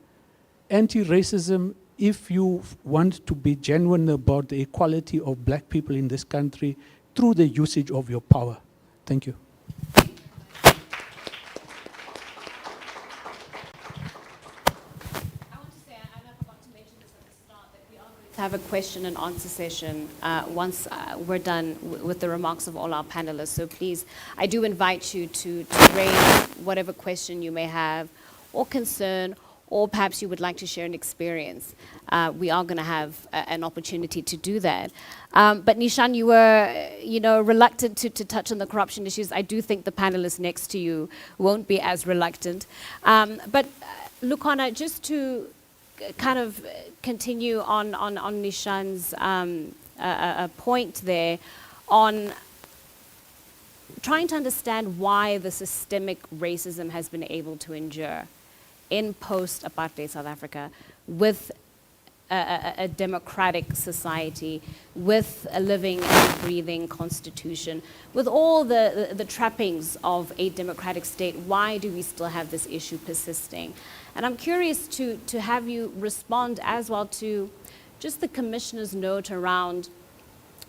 anti-racism if you want to be genuine about the equality of black people in this country through the usage of your power. Thank you. Have a question and answer session once we're done with the remarks of all our panelists. So please, I do invite you to raise whatever question you may have or concern, or perhaps you would like to share an experience. We are going to have an opportunity to do that. But Nishan, you were, reluctant to touch on the corruption issues. I do think the panelists next to you won't be as reluctant. But Lukana, just to kind of continue on Nishan's point there on trying to understand why the systemic racism has been able to endure in post-apartheid South Africa with a democratic society with a living and breathing constitution, with all the trappings of a democratic state, why do we still have this issue persisting? And I'm curious to have you respond as well to just the Commissioner's note around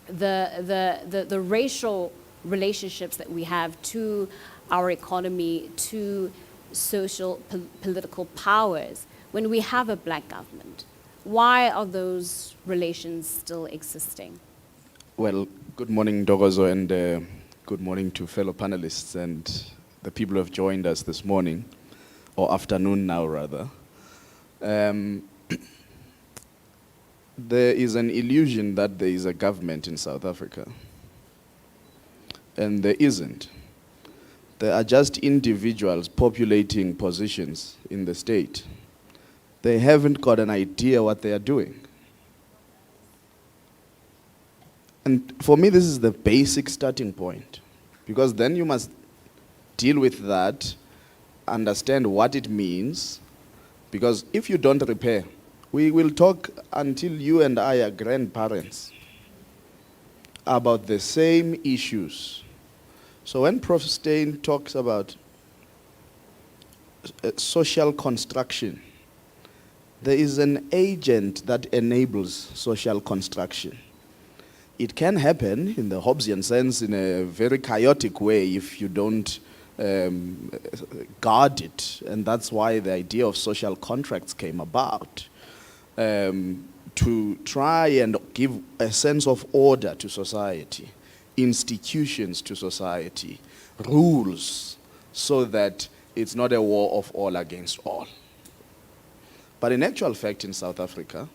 the racial relationships that we have to our economy, to social, political powers, when we have a black government. Why are those relations still existing? Well, good morning, Dogozo, and good morning to fellow panelists and the people who have joined us this morning, or afternoon now, rather. There is an illusion that there is a government in South Africa, and there isn't. There are just individuals populating positions in the state. They haven't got an idea what they are doing. And for me, this is the basic starting point, because then you must deal with that, understand what it means, because if you don't repair, we will talk until you and I are grandparents about the same issues. So when Prof. Steyn talks about social construction, there is an agent that enables social construction. It can happen in the Hobbesian sense in a very chaotic way if you don't guard it. And that's why the idea of social contracts came about, to try and give a sense of order to society, institutions to society, rules, so that it's not a war of all against all. But in actual fact, in South Africa,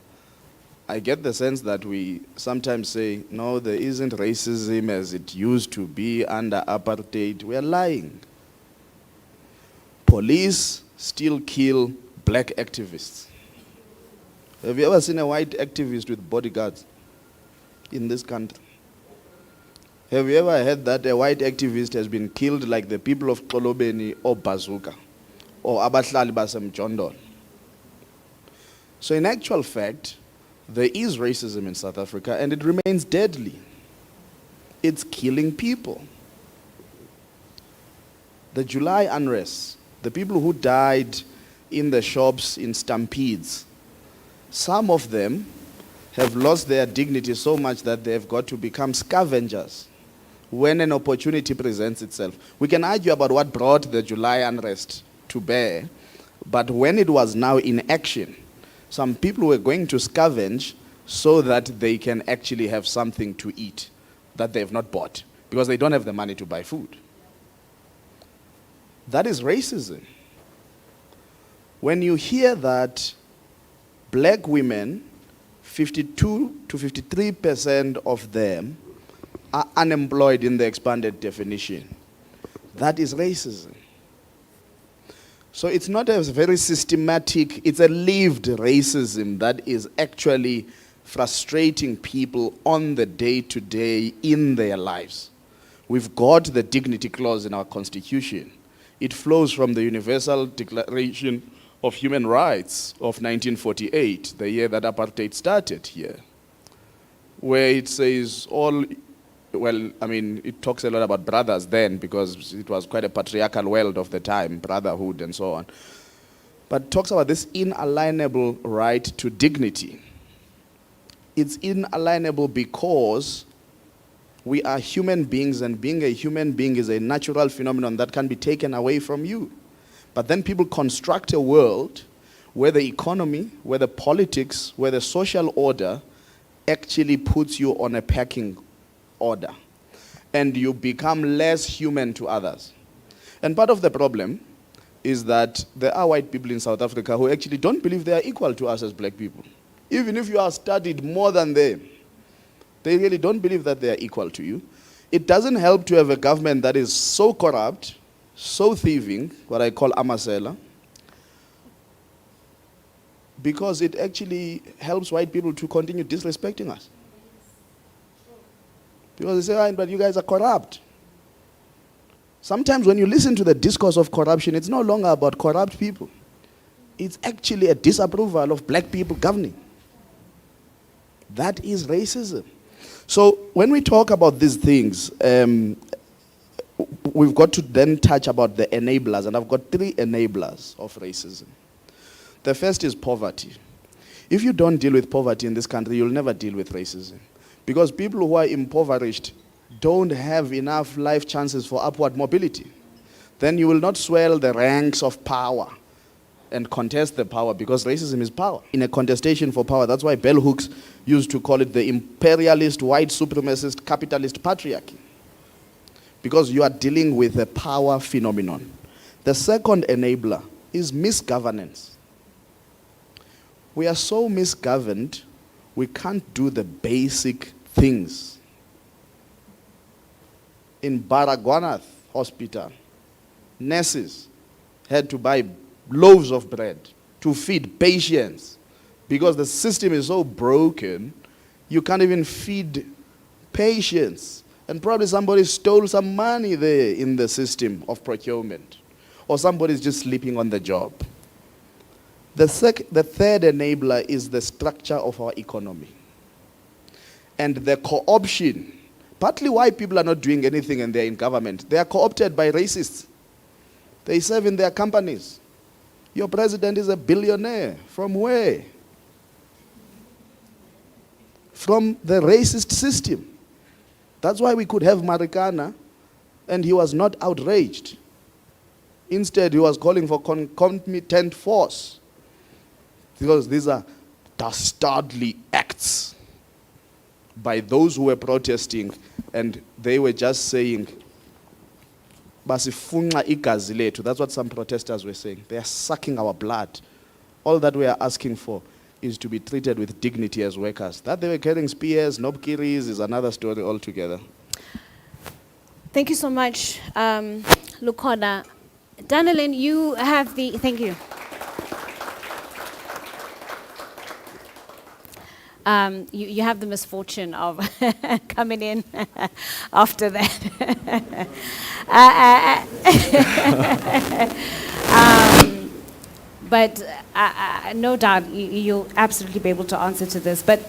I get the sense that we sometimes say, no, there isn't racism as it used to be under apartheid. We are lying. Police still kill black activists. Have you ever seen a white activist with bodyguards in this country? Have you ever heard that a white activist has been killed like the people of Xolobeni or Bazooka or Abahlali Basemjondolo? So in actual fact, there is racism in South Africa, and it remains deadly. It's killing people. The July unrest, the people who died in the shops in stampedes, some of them have lost their dignity so much that they've got to become scavengers when an opportunity presents itself. We can argue about what brought the July unrest to bear, but when it was now in action, some people were going to scavenge so that they can actually have something to eat that they have not bought because they don't have the money to buy food. That is racism. When you hear that black women, 52 to 53% of them are unemployed in the expanded definition, that is racism. So it's not a very systematic, it's a lived racism that is actually frustrating people on the day-to-day in their lives. We've got the dignity clause in our constitution. It flows from the Universal Declaration of Human Rights of 1948, the year that apartheid started here, where it says it talks a lot about brothers then because it was quite a patriarchal world of the time, brotherhood and so on. But talks about this inalienable right to dignity. It's inalienable because we are human beings, and being a human being is a natural phenomenon that can be taken away from you. But then people construct a world where the economy, where the politics, where the social order actually puts you on a pecking order, and you become less human to others. And part of the problem is that there are white people in South Africa who actually don't believe they are equal to us as black people. Even if you are studied more than them, they really don't believe that they are equal to you. It doesn't help to have a government that is so corrupt, so thieving, what I call amasela, because it actually helps white people to continue disrespecting us. Because they say, but you guys are corrupt. Sometimes when you listen to the discourse of corruption, it's no longer about corrupt people. It's actually a disapproval of black people governing. That is racism. So when we talk about these things, we've got to then touch about the enablers, and I've got 3 enablers of racism. The first is poverty. If you don't deal with poverty in this country, you'll never deal with racism. Because people who are impoverished don't have enough life chances for upward mobility. Then you will not swell the ranks of power and contest the power, because racism is power. In a contestation for power, that's why bell hooks used to call it the imperialist, white supremacist, capitalist patriarchy. Because you are dealing with a power phenomenon. The second enabler is misgovernance. We are so misgoverned, we can't do the basic things. In Baragwanath Hospital, nurses had to buy loaves of bread to feed patients because the system is so broken, you can't even feed patients. And probably somebody stole some money there in the system of procurement, or somebody's just sleeping on the job. The third enabler is the structure of our economy and the co-option. Partly why people are not doing anything and they're in government. They are co-opted by racists. They serve in their companies. Your president is a billionaire. From where? From the racist system. That's why we could have Marikana and he was not outraged. Instead, he was calling for concomitant force. Because these are dastardly acts by those who were protesting, and they were just saying, "Basifunga igazi lethu." That's what some protesters were saying. They are sucking our blood. All that we are asking for is to be treated with dignity as workers. That they were carrying spears, nobkiris, is another story altogether. Thank you so much, Lukhona. Danelin, you have the, thank you. You have the misfortune of coming in after that. But no doubt you'll absolutely be able to answer to this. But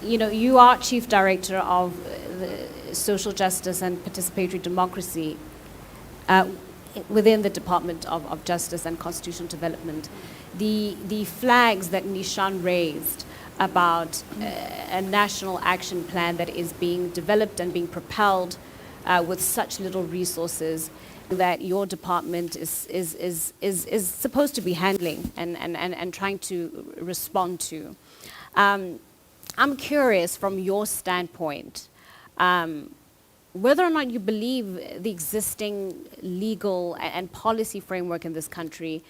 you are Chief Director of the Social Justice and Participatory Democracy within the Department of Justice and Constitutional Development. The flags that Nishan raised about a national action plan that is being developed and being propelled with such little resources that your department is supposed to be handling and trying to respond to. I'm curious from your standpoint, whether or not you believe the existing legal and policy framework in this country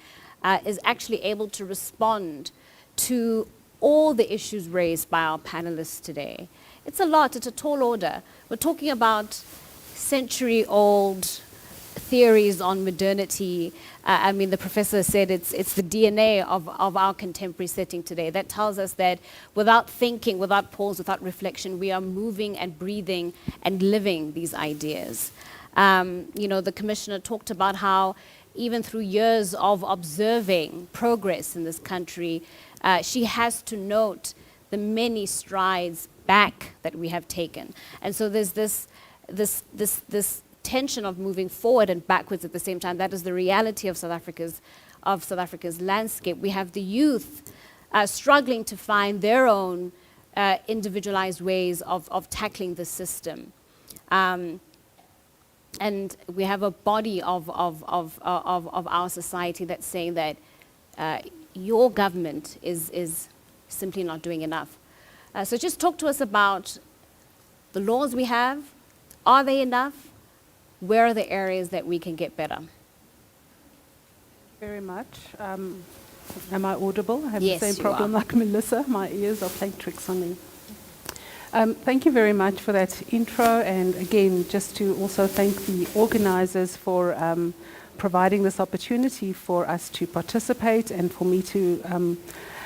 is actually able to respond to all the issues raised by our panelists today. It's a lot, it's a tall order. We're talking about century-old theories on modernity. I mean, the professor said it's the DNA of our contemporary setting today. That tells us that without thinking, without pause, without reflection, we are moving and breathing and living these ideas. The commissioner talked about how even through years of observing progress in this country, she has to note the many strides back that we have taken. And so there's this tension of moving forward and backwards at the same time. That is the reality of South Africa's landscape. We have the youth struggling to find their own individualized ways of tackling the system. And we have a body of our society that's saying that your government is simply not doing enough. So just talk to us about the laws we have. Are they enough? Where are the areas that we can get better? Very much. Am I audible? I have Yes, the same you problem are. like Melissa. My ears are playing tricks on me. Thank you very much for that intro, and again, just to also thank the organizers for providing this opportunity for us to participate and for me to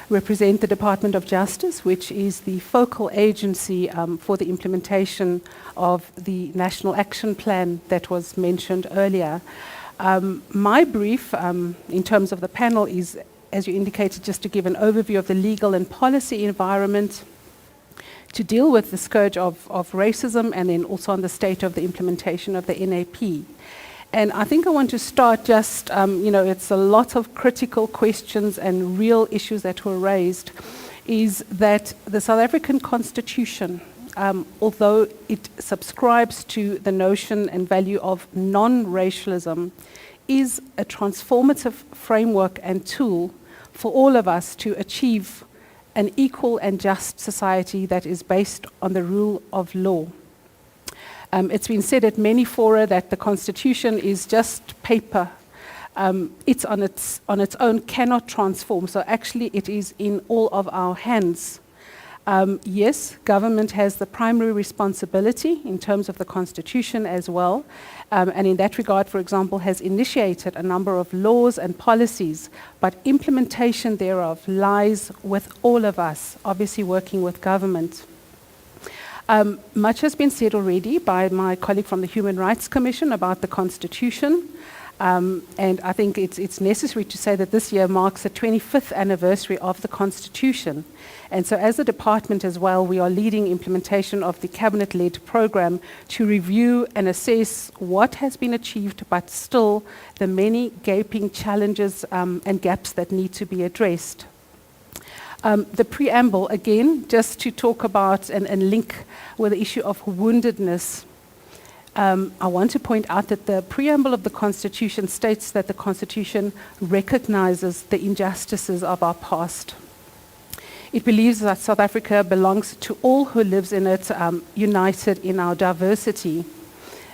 represent the Department of Justice, which is the focal agency for the implementation of the National Action Plan that was mentioned earlier. My brief, in terms of the panel, is, as you indicated, just to give an overview of the legal and policy environment to deal with the scourge of racism, and then also on the state of the implementation of the NAP. And I think I want to start just, it's a lot of critical questions and real issues that were raised, is that the South African Constitution, although it subscribes to the notion and value of non-racialism, is a transformative framework and tool for all of us to achieve an equal and just society that is based on the rule of law. It's been said at many fora that the Constitution is just paper. It's on its own cannot transform, so actually it is in all of our hands. Yes, government has the primary responsibility in terms of the Constitution as well, and in that regard, for example, has initiated a number of laws and policies, but implementation thereof lies with all of us, obviously working with government. Much has been said already by my colleague from the Human Rights Commission about the Constitution. And I think it's necessary to say that this year marks the 25th anniversary of the Constitution. And so as a department as well, we are leading implementation of the cabinet-led program to review and assess what has been achieved, but still the many gaping challenges and gaps that need to be addressed. The preamble, again, just to talk about and link with the issue of woundedness. I want to point out that the preamble of the Constitution states that the Constitution recognizes the injustices of our past. It believes that South Africa belongs to all who lives in it, united in our diversity.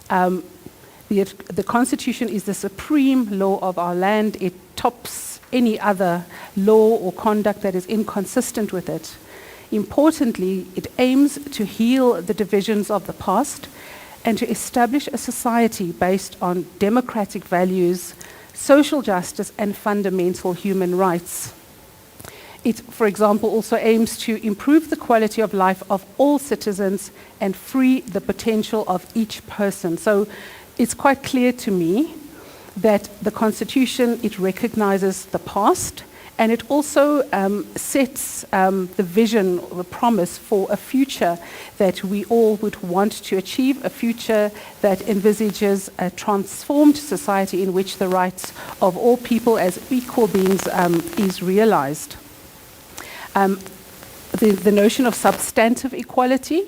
The Constitution is the supreme law of our land. It tops any other law or conduct that is inconsistent with it. Importantly, it aims to heal the divisions of the past and to establish a society based on democratic values, social justice, and fundamental human rights. It, for example, also aims to improve the quality of life of all citizens and free the potential of each person. So it's quite clear to me that the Constitution, it recognizes the past, and it also sets the vision or the promise for a future that we all would want to achieve, a future that envisages a transformed society in which the rights of all people as equal beings is realized. The notion of substantive equality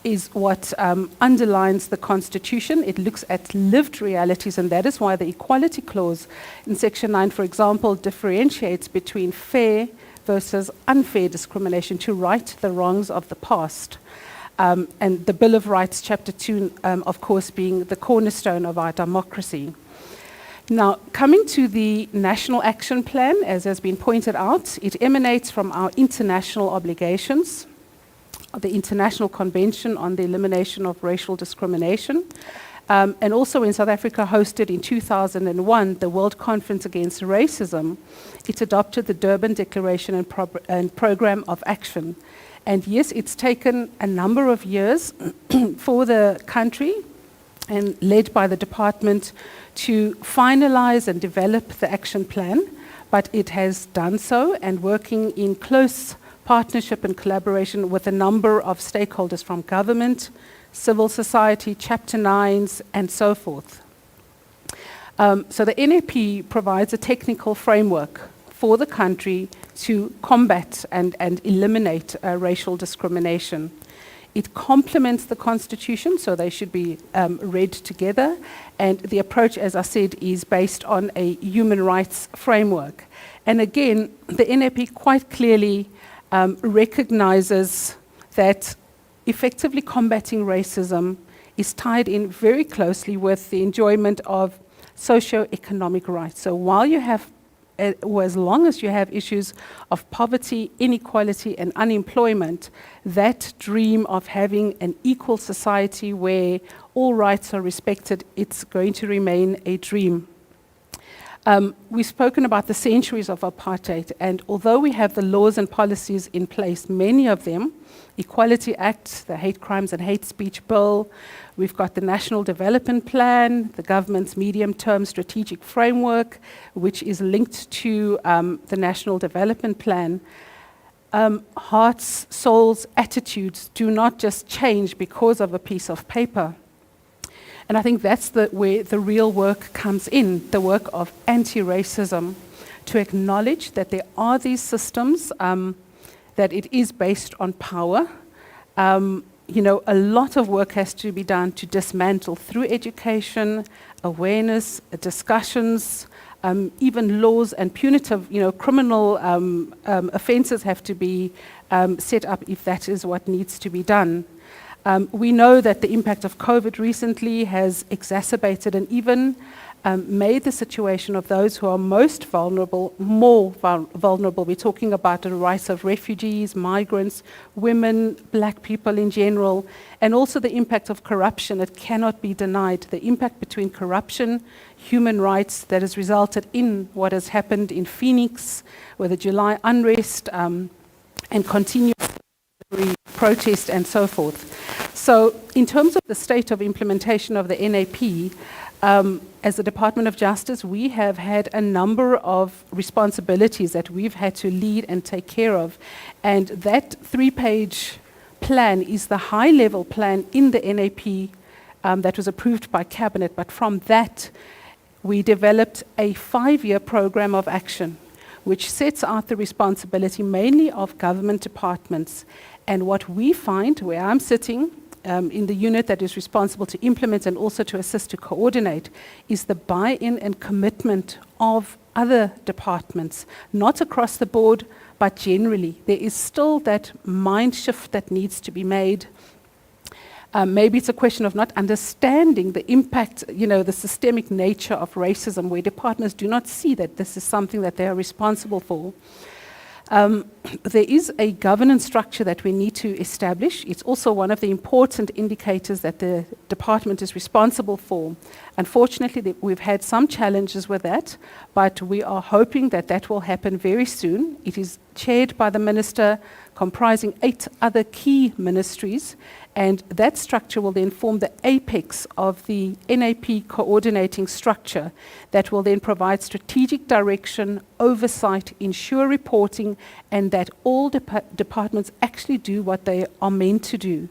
is what underlines the Constitution. It looks at lived realities, and that is why the Equality Clause in Section 9, for example, differentiates between fair versus unfair discrimination to right the wrongs of the past. And the Bill of Rights, Chapter 2, of course, being the cornerstone of our democracy. Now, coming to the National Action Plan, as has been pointed out, it emanates from our international obligations, the International Convention on the Elimination of Racial Discrimination, and also when South Africa hosted in 2001 the World Conference Against Racism, it adopted the Durban Declaration and Program of Action. And yes, it's taken a number of years for the country, and led by the department, to finalize and develop the action plan, but it has done so, and working in close partnership and collaboration with a number of stakeholders from government, civil society, Chapter 9s, and so forth. So the NAP provides a technical framework for the country to combat and eliminate racial discrimination. It complements the Constitution, so they should be read together. And the approach, as I said, is based on a human rights framework. And again, the NAP quite clearly recognizes that effectively combating racism is tied in very closely with the enjoyment of socio-economic rights. So while you have, or as long as you have issues of poverty, inequality, and unemployment, that dream of having an equal society where all rights are respected, it's going to remain a dream. We've spoken about the centuries of apartheid, and although we have the laws and policies in place, many of them, Equality Act, the Hate Crimes and Hate Speech Bill, we've got the National Development Plan, the government's medium-term strategic framework, which is linked to the National Development Plan. hearts, souls, attitudes do not just change because of a piece of paper. And I think that's where the real work comes in, the work of anti-racism, to acknowledge that there are these systems, that it is based on power. A lot of work has to be done to dismantle through education, awareness, discussions, even laws and punitive, criminal offences have to be set up if that is what needs to be done. We know that the impact of COVID recently has exacerbated and even made the situation of those who are most vulnerable more vulnerable. We're talking about the rights of refugees, migrants, women, black people in general, and also the impact of corruption. It cannot be denied. The impact between corruption, human rights that has resulted in what has happened in Phoenix with the July unrest and continued protest and so forth. So in terms of the state of implementation of the NAP, as the Department of Justice, we have had a number of responsibilities that we've had to lead and take care of. And that 3-page plan is the high-level plan in the NAP that was approved by Cabinet. But from that, we developed a 5-year program of action, which sets out the responsibility mainly of government departments. And what we find, where I'm sitting, in the unit that is responsible to implement and also to assist to coordinate, is the buy-in and commitment of other departments, not across the board, but generally. There is still that mind shift that needs to be made. Maybe it's a question of not understanding the impact, the systemic nature of racism, where departments do not see that this is something that they are responsible for. There is a governance structure that we need to establish. It's also one of the important indicators that the department is responsible for. Unfortunately, we've had some challenges with that, but we are hoping that that will happen very soon. It is chaired by the minister, comprising 8 other key ministries, and that structure will then form the apex of the NAP coordinating structure that will then provide strategic direction, oversight, ensure reporting, and that all departments actually do what they are meant to do.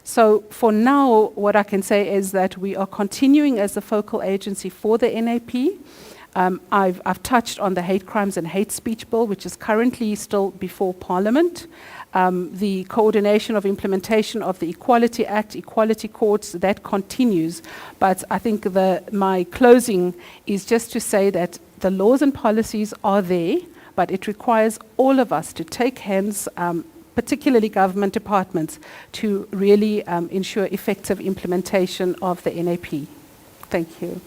So for now, what I can say is that we are continuing as the focal agency for the NAP. I've touched on the Hate Crimes and Hate Speech Bill, which is currently still before Parliament. The coordination of implementation of the Equality Act, Equality Courts, that continues. But I think my closing is just to say that the laws and policies are there, but it requires all of us to take hands, particularly government departments, to really ensure effective implementation of the NAP. Thank you.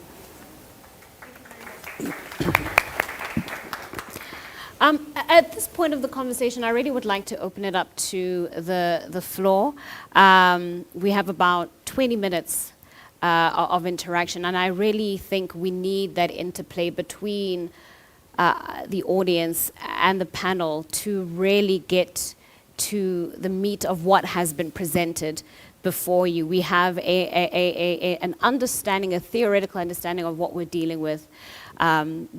At this point of the conversation, I really would like to open it up to the floor. We have about 20 minutes of interaction, and I really think we need that interplay between the audience and the panel to really get to the meat of what has been presented before you. We have an understanding, a theoretical understanding of what we're dealing with.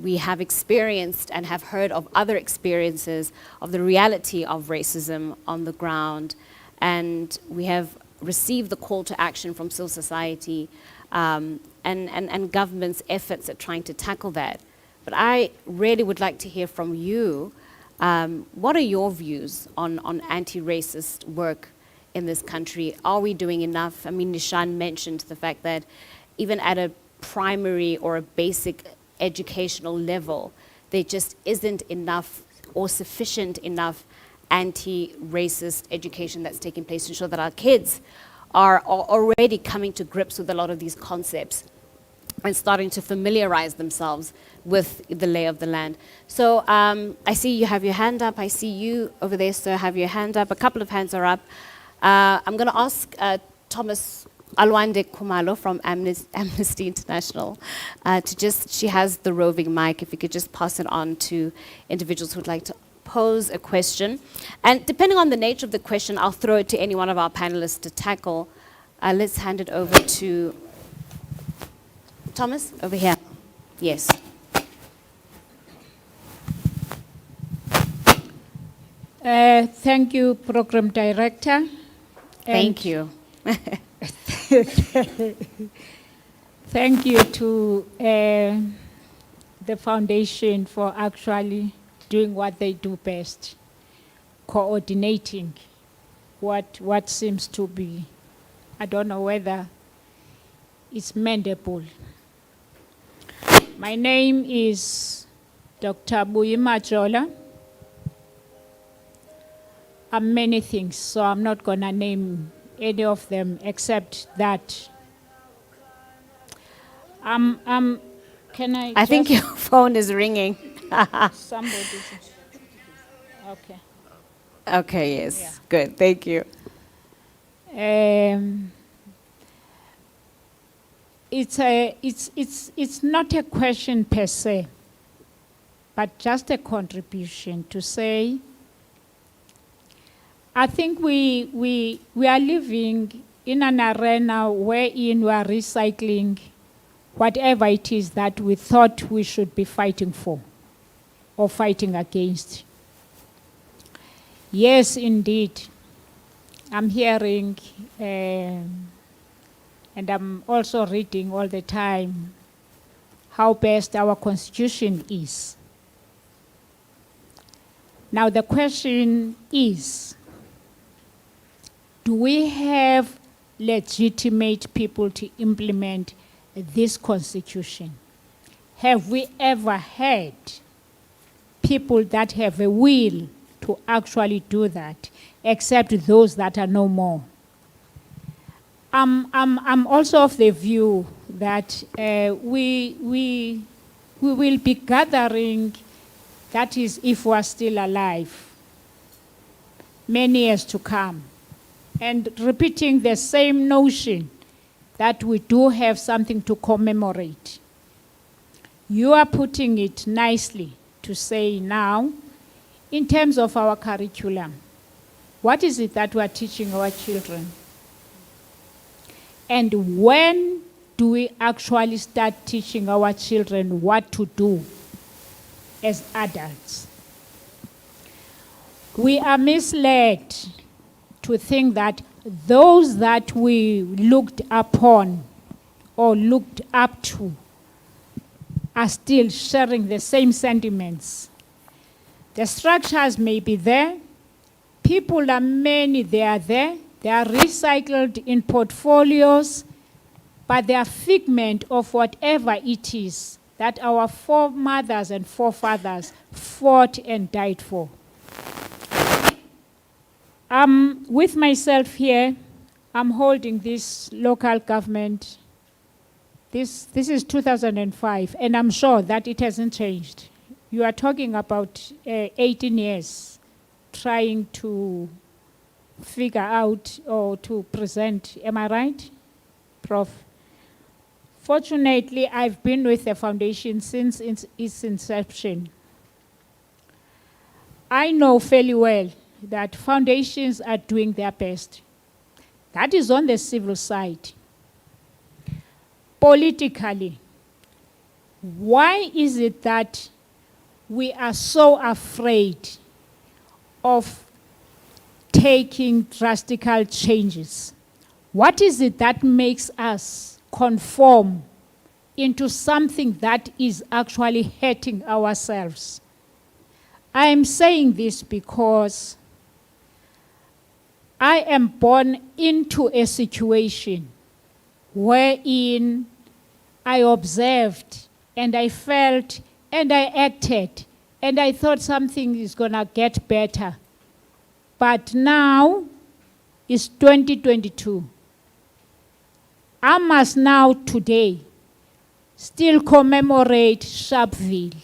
We have experienced and have heard of other experiences of the reality of racism on the ground, and we have received the call to action from civil society and government's efforts at trying to tackle that. But I really would like to hear from you. What are your views on anti-racist work in this country? Are we doing enough? I mean, Nishan mentioned the fact that even at a primary or a basic educational level, there just isn't enough or sufficient enough anti-racist education that's taking place to ensure that our kids are already coming to grips with a lot of these concepts and starting to familiarize themselves with the lay of the land. So I see you have your hand up. I see you over there, sir, have your hand up. A couple of hands are up. I'm going to ask Thomas Alwande Kumalo from Amnesty International she has the roving mic, if you could just pass it on to individuals who'd like to pose a question. And depending on the nature of the question, I'll throw it to any one of our panelists to tackle. Let's hand it over to Thomas, over here. Yes. Thank you, Program Director. Thank you. Thank you to the foundation for actually doing what they do best, coordinating what seems to be, I don't know whether it's mendable. My name is Dr. Buyima Jola. I'm many things, so I'm not going to name any of them except that. Can I think your phone is ringing. Somebody. Okay. Okay, yes. Yeah. Good, thank you. It's not a question per se, but just a contribution to say, I think we are living in an arena wherein we are recycling whatever it is that we thought we should be fighting for or fighting against. Yes, indeed. I'm hearing and I'm also reading all the time how best our Constitution is. Now the question is, do we have legitimate people to implement this Constitution? Have we ever had people that have a will to actually do that, except those that are no more? I'm also of the view that we will be gathering, that is if we are still alive, many years to come, and repeating the same notion that we do have something to commemorate. You are putting it nicely to say now, in terms of our curriculum, what is it that we are teaching our children? And when do we actually start teaching our children what to do as adults? We are misled to think that those that we looked upon or looked up to are still sharing the same sentiments. The structures may be there, people are many, they are there, they are recycled in portfolios, but they are figment of whatever it is that our foremothers and forefathers fought and died for. With myself here, I'm holding this local government. This is 2005, and I'm sure that it hasn't changed. You are talking about 18 years trying to figure out or to present. Am I right, Prof? Fortunately, I've been with the foundation since its inception. I know fairly well that foundations are doing their best. That is on the civil side. Politically, why is it that we are so afraid of taking drastic changes? What is it that makes us conform into something that is actually hurting ourselves? I am saying this because I am born into a situation wherein I observed and I felt and I acted and I thought something is going to get better. But now it's 2022. I must now today still commemorate Sharpeville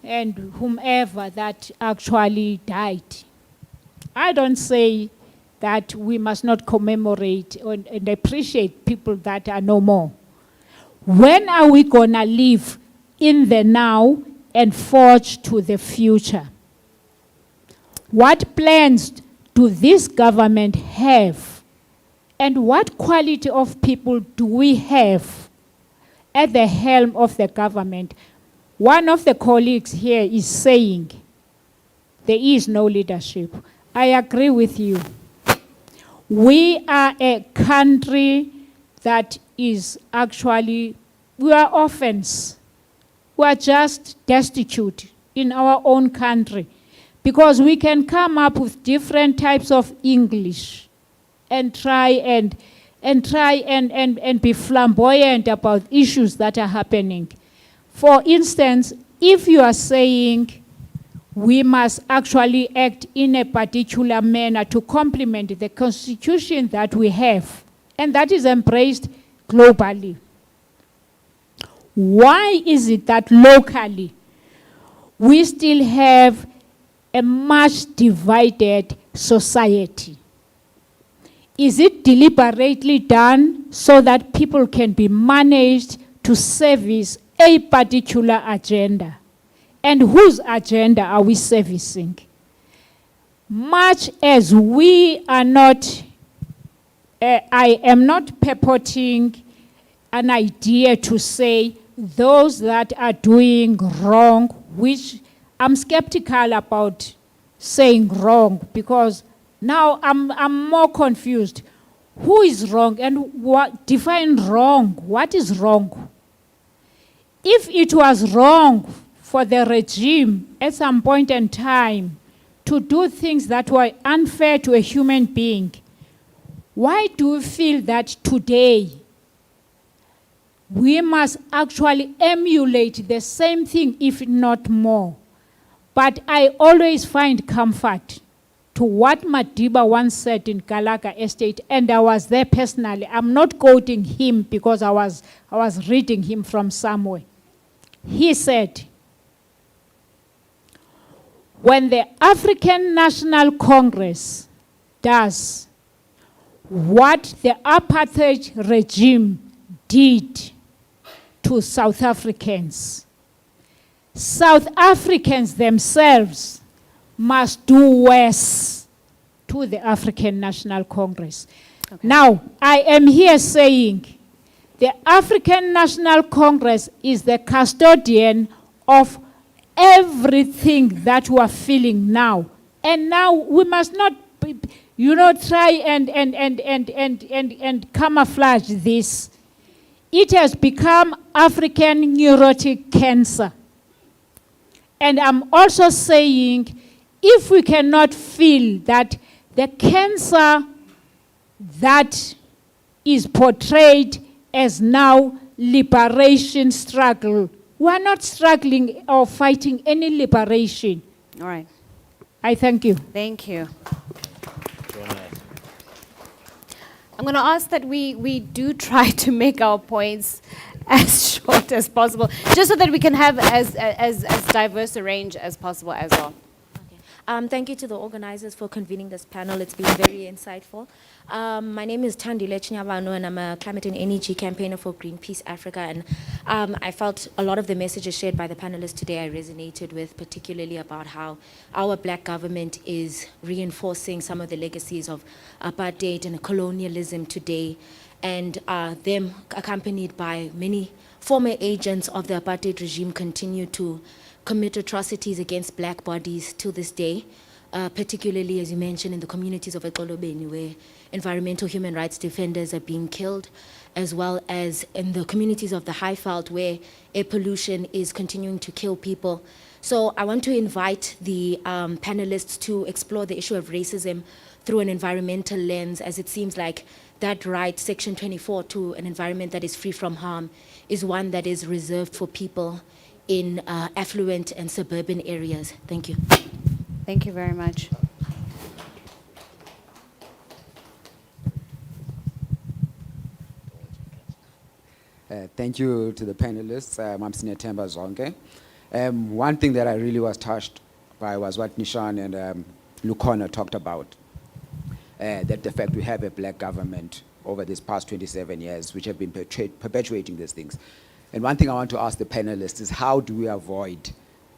and whomever that actually died. I don't say that we must not commemorate and appreciate people that are no more. When are we going to live in the now and forge to the future? What plans do this government have? And what quality of people do we have at the helm of the government? One of the colleagues here is saying there is no leadership. I agree with you. We are a country that is actually, we are orphans. We are just destitute in our own country because we can come up with different types of English and try and be flamboyant about issues that are happening. For instance, if you are saying we must actually act in a particular manner to complement the constitution that we have, and that is embraced globally. Why is it that locally we still have a much divided society? Is it deliberately done so that people can be managed to service a particular agenda? And whose agenda are we servicing? Much as we are not, I am not purporting an idea to say those that are doing wrong, which I'm skeptical about saying wrong, because now I'm more confused. Who is wrong and what define wrong? What is wrong? If it was wrong for the regime at some point in time to do things that were unfair to a human being, why do you feel that today we must actually emulate the same thing, if not more? But I always find comfort to what Madiba once said in Galaga Estate, and I was there personally. I'm not quoting him because I was reading him from somewhere. He said, when the African National Congress does what the apartheid regime did to South Africans, South Africans themselves must do worse to the African National Congress. Okay. Now, I am here saying the African National Congress is the custodian of everything that we are feeling now. And now we must not, try and camouflage this. It has become African neurotic cancer. And I'm also saying, if we cannot feel that the cancer that is portrayed as now liberation struggle, we're not struggling or fighting any liberation. All right. I thank you. Thank you. I'm going to ask that we do try to make our points as short as possible, just so that we can have as diverse a range as possible as well. Thank you to the organizers for convening this panel. It's been very insightful. My name is Thandile Chinyabano, and I'm a climate and energy campaigner for Greenpeace Africa. And I felt a lot of the messages shared by the panelists today I resonated with, particularly about how our black government is reinforcing some of the legacies of apartheid and colonialism today, and them accompanied by many former agents of the apartheid regime continue to commit atrocities against black bodies to this day, particularly, as you mentioned, in the communities of Ekolobeni, where environmental human rights defenders are being killed, as well as in the communities of the Highveld, where air pollution is continuing to kill people. So I want to invite the panelists to explore the issue of racism through an environmental lens, as it seems like that right, Section 24, to an environment that is free from harm, is one that is reserved for people in affluent and suburban areas. Thank you. Thank you very much. Thank you to the panelists. I'm Senior Temba Zonke. One thing that I really was touched by was what Nishan and Lukona talked about, that the fact we have a black government over these past 27 years, which have been perpetuating these things. And one thing I want to ask the panelists is, how do we avoid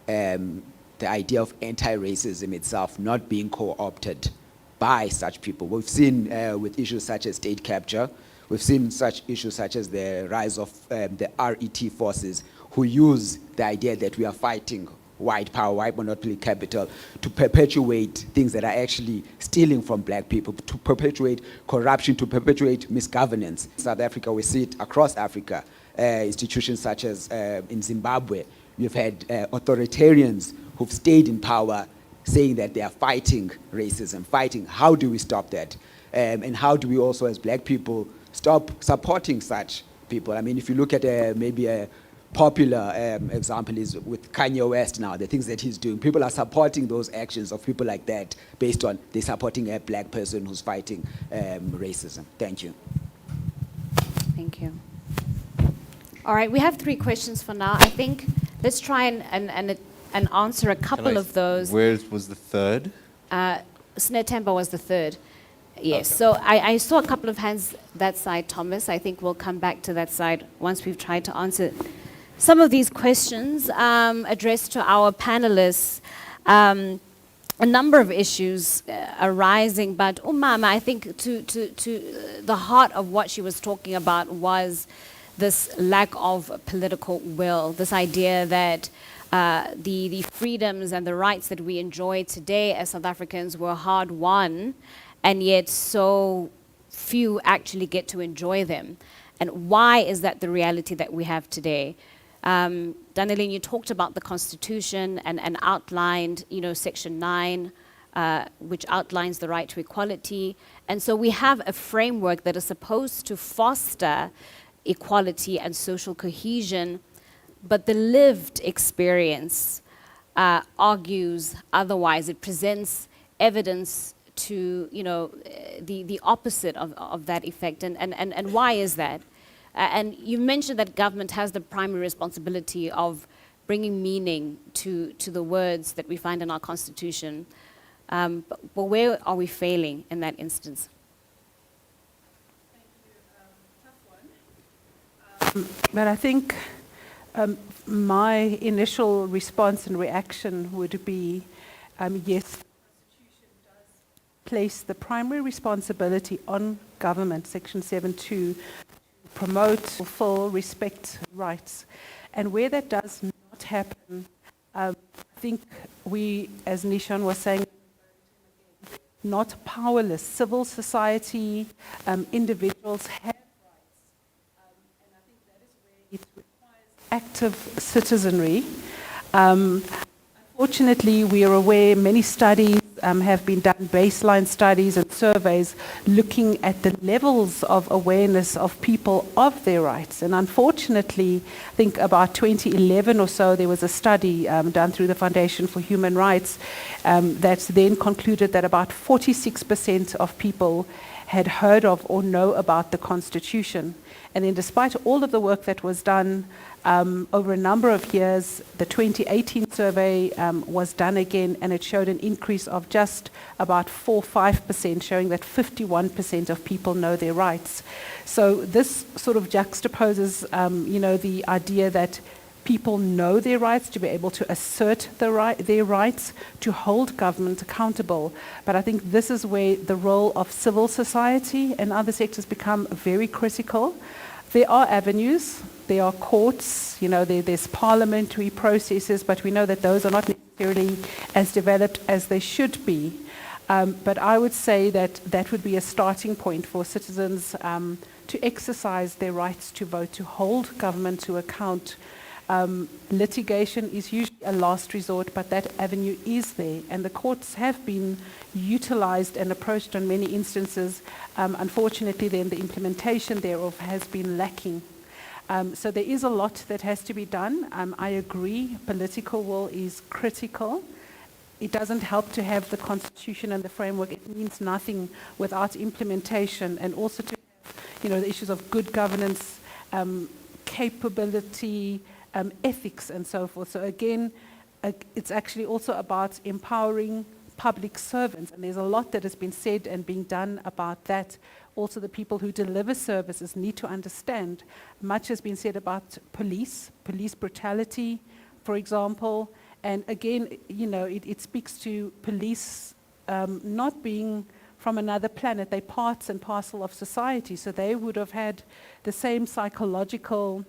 the idea of anti-racism itself not being co-opted by such people? We've seen with issues such as state capture, we've seen such issues such as the rise of the RET forces, who use the idea that we are fighting white power, white monopoly capital, to perpetuate things that are actually stealing from black people, to perpetuate corruption, to perpetuate misgovernance. In South Africa, we see it across Africa. Institutions such as in Zimbabwe, you've had authoritarians who've stayed in power saying that they are fighting racism, fighting. How do we stop that? And how do we also, as black people, stop supporting such people? I mean, if you look at maybe a popular example is with Kanye West now, the things that he's doing. People are supporting those actions of people like that based on they're supporting a black person who's fighting racism. Thank you. Thank you. All right, we have 3 questions for now. I think let's try and answer a couple of those. Where was the third? Sinetemba was the third. Yes, so I saw a couple of hands that side, Thomas. I think we'll come back to that side once we've tried to answer some of these questions addressed to our panelists. A number of issues arising, but Umama, I think to the heart of what she was talking about was this lack of political will, this idea that the freedoms and the rights that we enjoy today as South Africans were hard won, and yet so few actually get to enjoy them. And why is that the reality that we have today? Daneline, you talked about the Constitution and outlined, Section 9, which outlines the right to equality. And so we have a framework that is supposed to foster equality and social cohesion, but the lived experience argues otherwise. It presents evidence to the opposite of that effect. And why is that? And you mentioned that government has the primary responsibility of bringing meaning to the words that we find in our Constitution. But where are we failing in that instance? But I think my initial response and reaction would be, yes, the Constitution does place the primary responsibility on government, Section 7 to promote, fulfill, respect rights. And where that does not happen, I think we, as Nishan was saying, not powerless. Civil society, individuals have it requires active citizenry. Unfortunately, we are aware many studies have been done, baseline studies and surveys, looking at the levels of awareness of people of their rights. And unfortunately, I think about 2011 or so, there was a study done through the Foundation for Human Rights that then concluded that about 46% of people had heard of or know about the Constitution. And then despite all of the work that was done over a number of years, the 2018 survey was done again, and it showed an increase of just about 4-5%, showing that 51% of people know their rights. So this sort of juxtaposes, the idea that people know their rights, to be able to assert their rights, to hold government accountable. But I think this is where the role of civil society and other sectors become very critical. There are avenues, there are courts, there's parliamentary processes, but we know that those are not necessarily as developed as they should be. But I would say that that would be a starting point for citizens to exercise their rights to vote, to hold government to account. Litigation is usually a last resort, but that avenue is there, and the courts have been utilized and approached on many instances. Unfortunately, then the implementation thereof has been lacking. So there is a lot that has to be done. I agree, political will is critical. It doesn't help to have the Constitution and the framework. It means nothing without implementation, and also to have, the issues of good governance, capability, ethics, and so forth. So again, it's actually also about empowering public servants, and there's a lot that has been said and being done about that. Also, the people who deliver services need to understand. Much has been said about police brutality, for example, and again, it speaks to police not being from another planet. They're parts and parcel of society, so they would have had the same psychological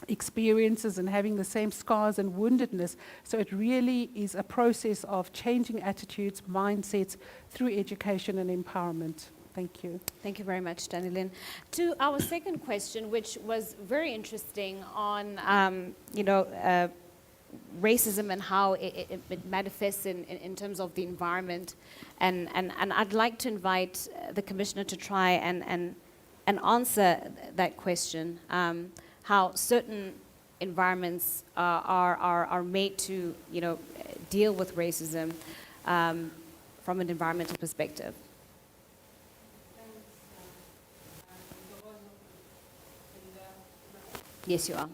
experiences and having the same scars and woundedness. So it really is a process of changing attitudes, mindsets through education and empowerment. Thank you. Thank you very much, Danilyn. To our second question, which was very interesting on, racism and how it manifests in terms of the environment. And I'd like to invite the Commissioner to try and answer that question, how certain environments are made to, deal with racism from an environmental perspective. Yes, you are.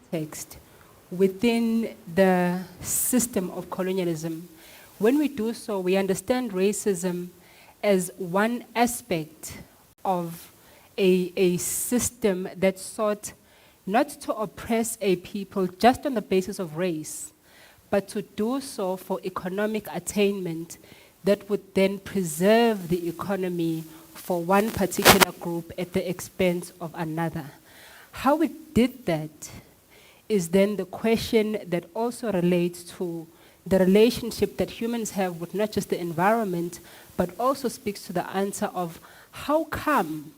Context within the system of colonialism. When we do so, we understand racism as one aspect of a system that sought not to oppress a people just on the basis of race, but to do so for economic attainment that would then preserve the economy for one particular group at the expense of another. How it did that is then the question that also relates to the relationship that humans have with not just the environment, but also speaks to the answer of how come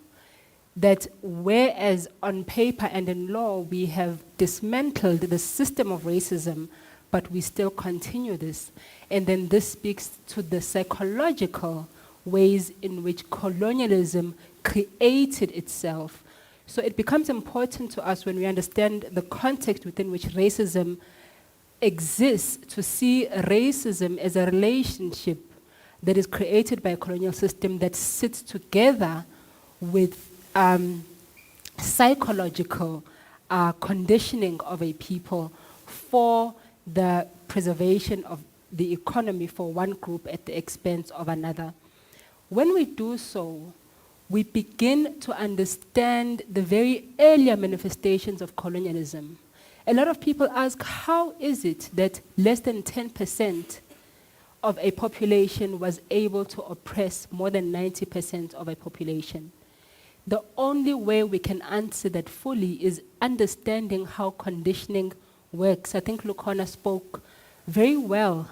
that whereas on paper and in law we have dismantled the system of racism, but we still continue this. And then this speaks to the psychological ways in which colonialism created itself. So it becomes important to us when we understand the context within which racism exists to see racism as a relationship that is created by a colonial system that sits together with psychological conditioning of a people for the preservation of the economy for one group at the expense of another. When we do so, we begin to understand the very earlier manifestations of colonialism. A lot of people ask, how is it that less than 10% of a population was able to oppress more than 90% of a population? The only way we can answer that fully is understanding how conditioning works. I think Lukhona spoke very well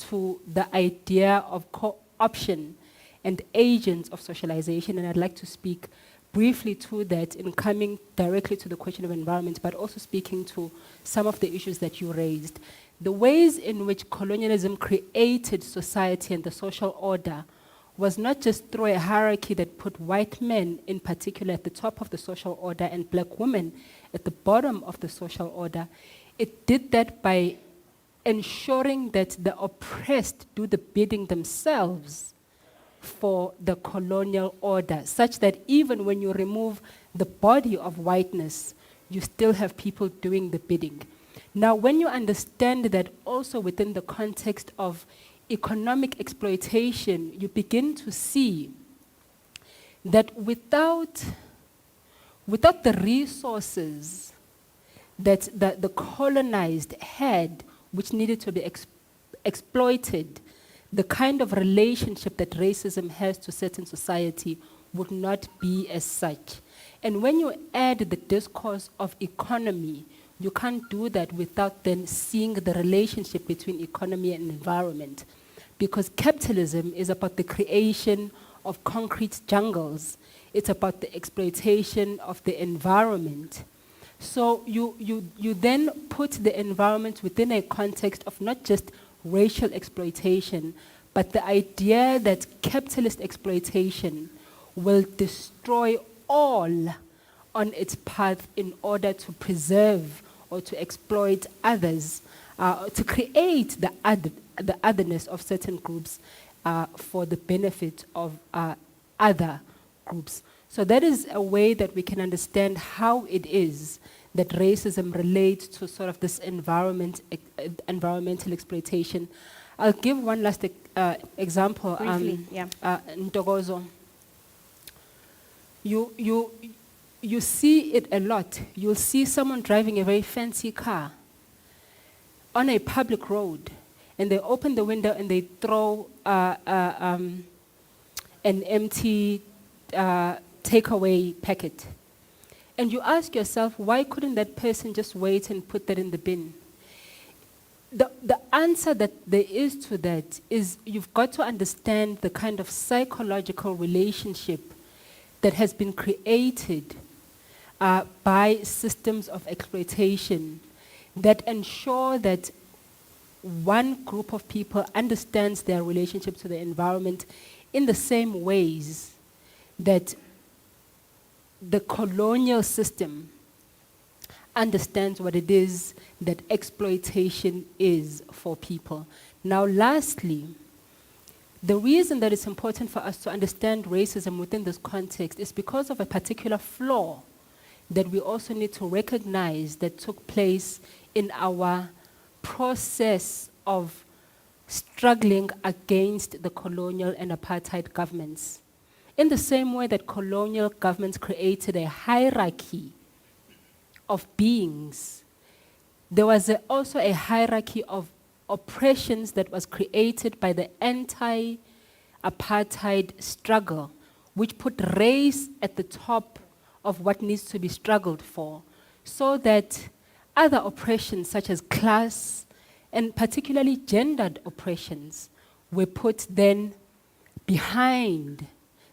to the idea of co-option and agents of socialization, and I'd like to speak briefly to that in coming directly to the question of environment, but also speaking to some of the issues that you raised. The ways in which colonialism created society and the social order was not just through a hierarchy that put white men in particular at the top of the social order and black women at the bottom of the social order. It did that by ensuring that the oppressed do the bidding themselves for the colonial order, such that even when you remove the body of whiteness, you still have people doing the bidding. Now, when you understand that also within the context of economic exploitation, you begin to see that without the resources that the colonized had, which needed to be exploited, the kind of relationship that racism has to certain society would not be as such. And when you add the discourse of economy, you can't do that without then seeing the relationship between economy and environment. Because capitalism is about the creation of concrete jungles. It's about the exploitation of the environment. So you then put the environment within a context of not just racial exploitation, but the idea that capitalist exploitation will destroy all on its path in order to preserve or to exploit others, to create the otherness of certain groups for the benefit of other groups. So that is a way that we can understand how it is that racism relates to sort of this environmental exploitation. I'll give one last example. Briefly, yeah. Ntokozo, you you see it a lot. You'll see someone driving a very fancy car on a public road, and they open the window and they throw an empty takeaway packet. And you ask yourself, why couldn't that person just wait and put that in the bin? The answer that there is to that is you've got to understand the kind of psychological relationship that has been created by systems of exploitation that ensure that one group of people understands their relationship to the environment in the same ways that the colonial system understands what it is that exploitation is for people. Now, lastly, the reason that it's important for us to understand racism within this context is because of a particular flaw that we also need to recognize that took place in our process of struggling against the colonial and apartheid governments. In the same way that colonial governments created a hierarchy of beings, there was also a hierarchy of oppressions that was created by the anti-apartheid struggle, which put race at the top of what needs to be struggled for, so that other oppressions such as class and particularly gendered oppressions were put then behind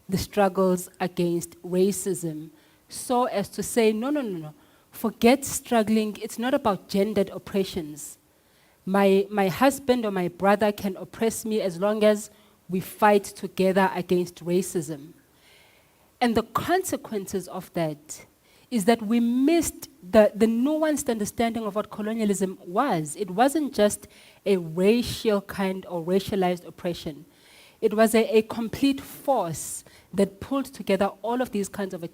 the struggles against racism, so as to say, no, forget struggling, it's not about gendered oppressions. My husband or my brother can oppress me as long as we fight together against racism. And the consequences of that is that we missed the nuanced understanding of what colonialism was. It wasn't just a racial kind or racialized oppression. It was a complete force that pulled together all of these kinds of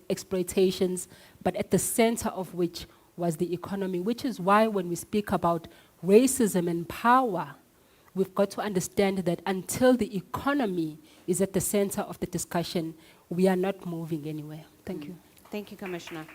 exploitations, but at the center of which was the economy, which is why when we speak about racism and power, we've got to understand that until the economy is at the center of the discussion, we are not moving anywhere. Thank you. Thank you, Commissioner.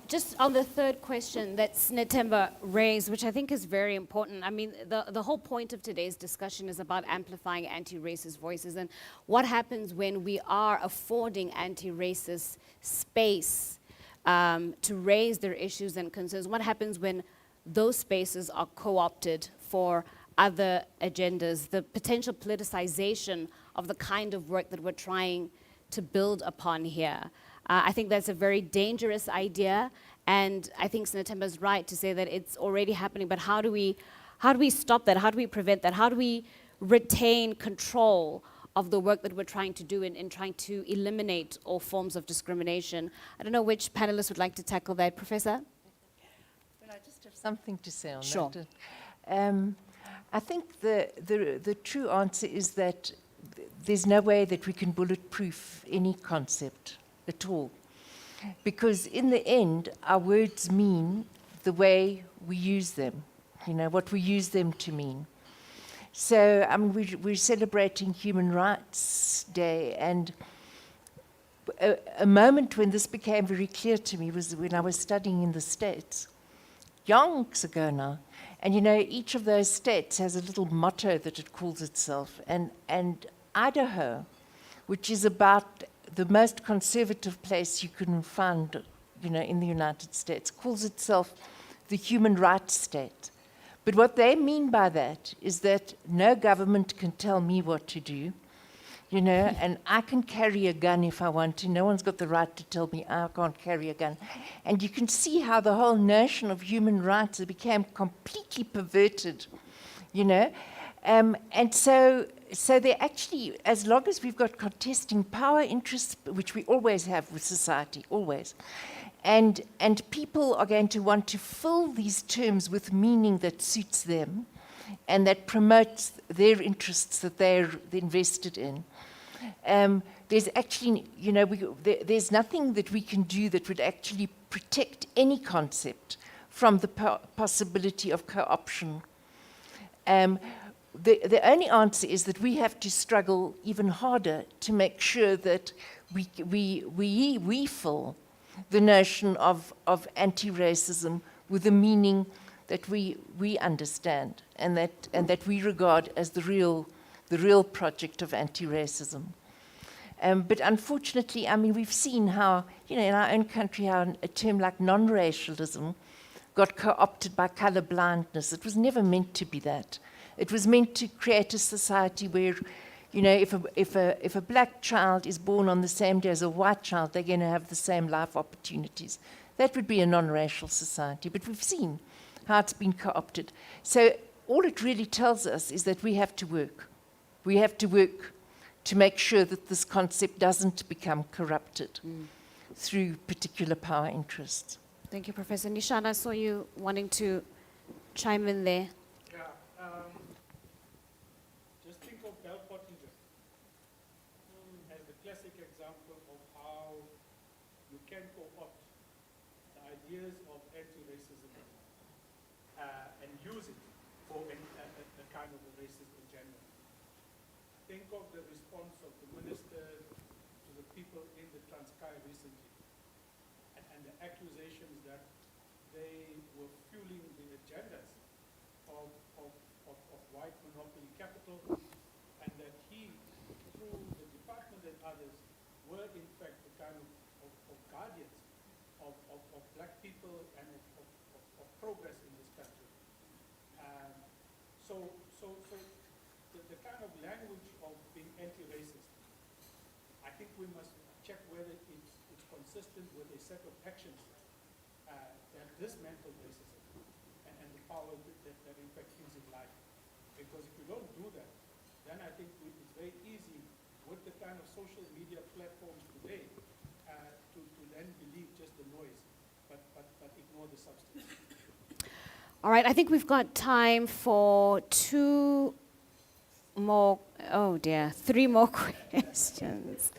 Just on the third question that Snetemba raised, which I think is very important. I mean, the whole point of today's discussion is about amplifying anti-racist voices and what happens when we are affording anti-racist space to raise their issues and concerns. What happens when those spaces are co-opted for other agendas, the potential politicization of the kind of work that we're trying to build upon here. I think that's a very dangerous idea, and I think Snetemba's right to say that it's already happening, but how do we stop that? How do we prevent that? How do we retain control of the work that we're trying to do in trying to eliminate all forms of discrimination? I don't know which panelist would like to tackle that. Professor? Well, I just have something to say on Sure. that. I think the true answer is that there's no way that we can bulletproof any concept at all. Because in the end, our words mean the way we use them, what we use them to mean. So we're celebrating Human Rights Day, and a moment when this became very clear to me was when I was studying in the States, yonks ago now. And each of those states has a little motto that it calls itself. And Idaho, which is about the most conservative place you can find, in the United States, calls itself the human rights state. But what they mean by that is that no government can tell me what to do, and I can carry a gun if I want to. No one's got the right to tell me I can't carry a gun. And you can see how the whole notion of human rights became completely perverted, And so they actually, as long as we've got contesting power interests, which we always have with society, always, and people are going to want to fill these terms with meaning that suits them and that promotes their interests that they're invested in. There's actually, there's nothing that we can do that would actually protect any concept from the possibility of co-option. the only answer is that we have to struggle even harder to make sure that we fill the notion of anti-racism with a meaning that we understand and that we regard as the real project of anti-racism. But unfortunately, I mean, we've seen how, in our own country, how a term like non-racialism got co-opted by color blindness. It was never meant to be that. It was meant to create a society where, if a black child is born on the same day as a white child, they're going to have the same life opportunities. That would be a non-racial society. But we've seen how it's been co-opted. So all it really tells us is that we have to work. We have to work to make sure that this concept doesn't become corrupted through particular power interests. Thank you, Professor. Nishan, I saw you wanting to chime in there. Just think of Bell Pottinger as the classic example of how you can co-opt the ideas of anti-racism and use it for a kind of a racist agenda. Think of the response of the minister to the people in the Transkei recently, and the accusations that they were fueling the agendas of white monopoly capital, and that he, through the department and others, were in fact the kind of guardians of black people and of progress in this country. So the kind of language of being anti-racist, I think we must check whether it's consistent with a set of actions that dismantle racism and the power that in fact gives it life. Because if you don't do that, then I think it's very easy with the kind of social media platforms today to then believe just the noise, but ignore the substance. All right, I think we've got time for three more questions.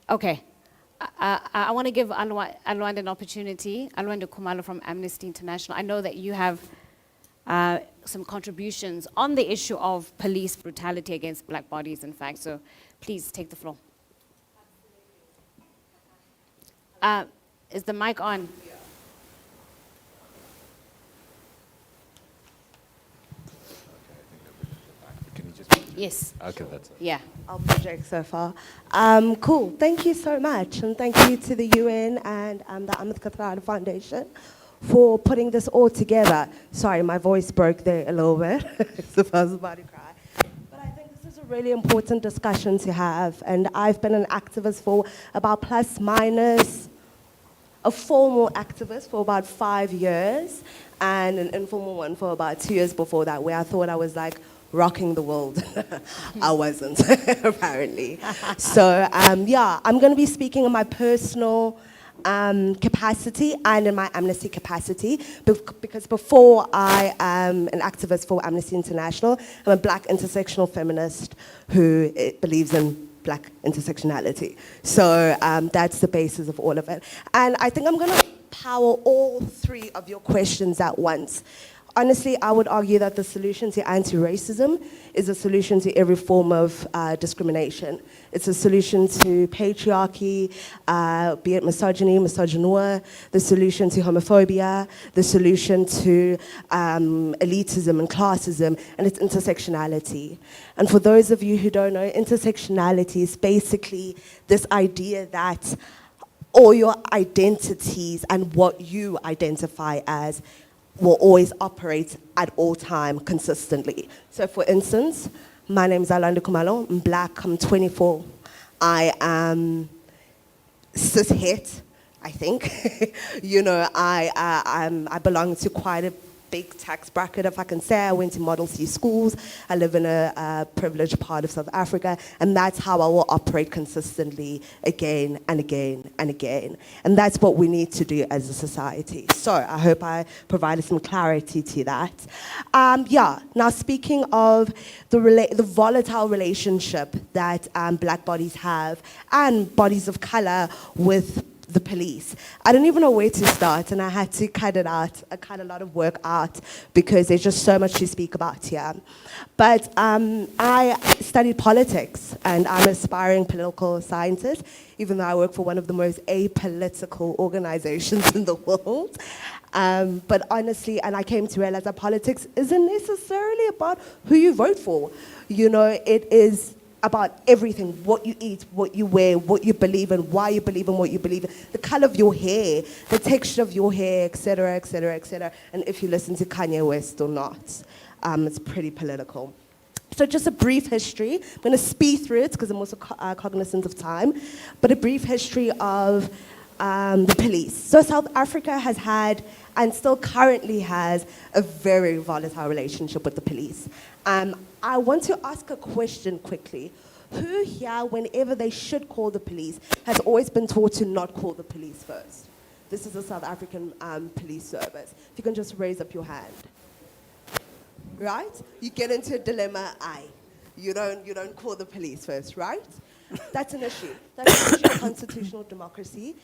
Okay. I want to give Alwand an opportunity. Alwand Kumalo from Amnesty International. I know that you have some contributions on the issue of police brutality against black bodies, in fact, so please take the floor. Is the mic on? Yes. Okay, that's it. Yeah. I'll project so far. Cool. Thank you so much. And thank you to the UN and the Ahmed Kathrada Foundation for putting this all together. Sorry, my voice broke there a little bit. It's the first body cry. But I think this is a really important discussion to have. And I've been an activist for about plus minus, a formal activist for about 5 years, and an informal one for about 2 years before that, where I thought I was like, rocking the world. I wasn't, apparently. So, yeah, I'm going to be speaking in my personal capacity and in my Amnesty capacity, because before I am an activist for Amnesty International, I'm a black intersectional feminist who believes in black intersectionality. So that's the basis of all of it. And I think I'm going to power all three of your questions at once. Honestly, I would argue that the solution to anti-racism is a solution to every form of discrimination. It's a solution to patriarchy, be it misogyny, misogynoir, the solution to homophobia, the solution to elitism and classism, and it's intersectionality. And for those of you who don't know, intersectionality is basically this idea that all your identities and what you identify as will always operate at all time consistently. So for instance, my name is Alwand Kumalo, I'm black, I'm 24. I am cis-het, I think. I belong to quite a big tax bracket, if I can say. I went to Model C schools. I live in a privileged part of South Africa, and that's how I will operate consistently again and again and again. And that's what we need to do as a society. So I hope I provided some clarity to that. Now speaking of the volatile relationship that black bodies have and bodies of color with the police. I didn't even know where to start, and I had to cut it out. I cut a lot of work out because there's just so much to speak about here. But I studied politics, and I'm an aspiring political scientist, even though I work for one of the most apolitical organizations in the world. But honestly, and I came to realize that politics isn't necessarily about who you vote for. You know, it is about everything: what you eat, what you wear, what you believe in, why you believe in what you believe in, the color of your hair, the texture of your hair, etc., etc., etc. And if you listen to Kanye West or not, it's pretty political. So just a brief history. I'm going to speed through it because I'm also cognizant of time. But a brief history of the police. So South Africa has had, and still currently has, a very volatile relationship with the police. I want to ask a question quickly. Who here, whenever they should call the police, has always been taught to not call the police first? This is the South African police service. If you can just raise up your hand. Right? You get into a dilemma, you don't call the police first, right? That's an issue. That's an issue of constitutional democracy,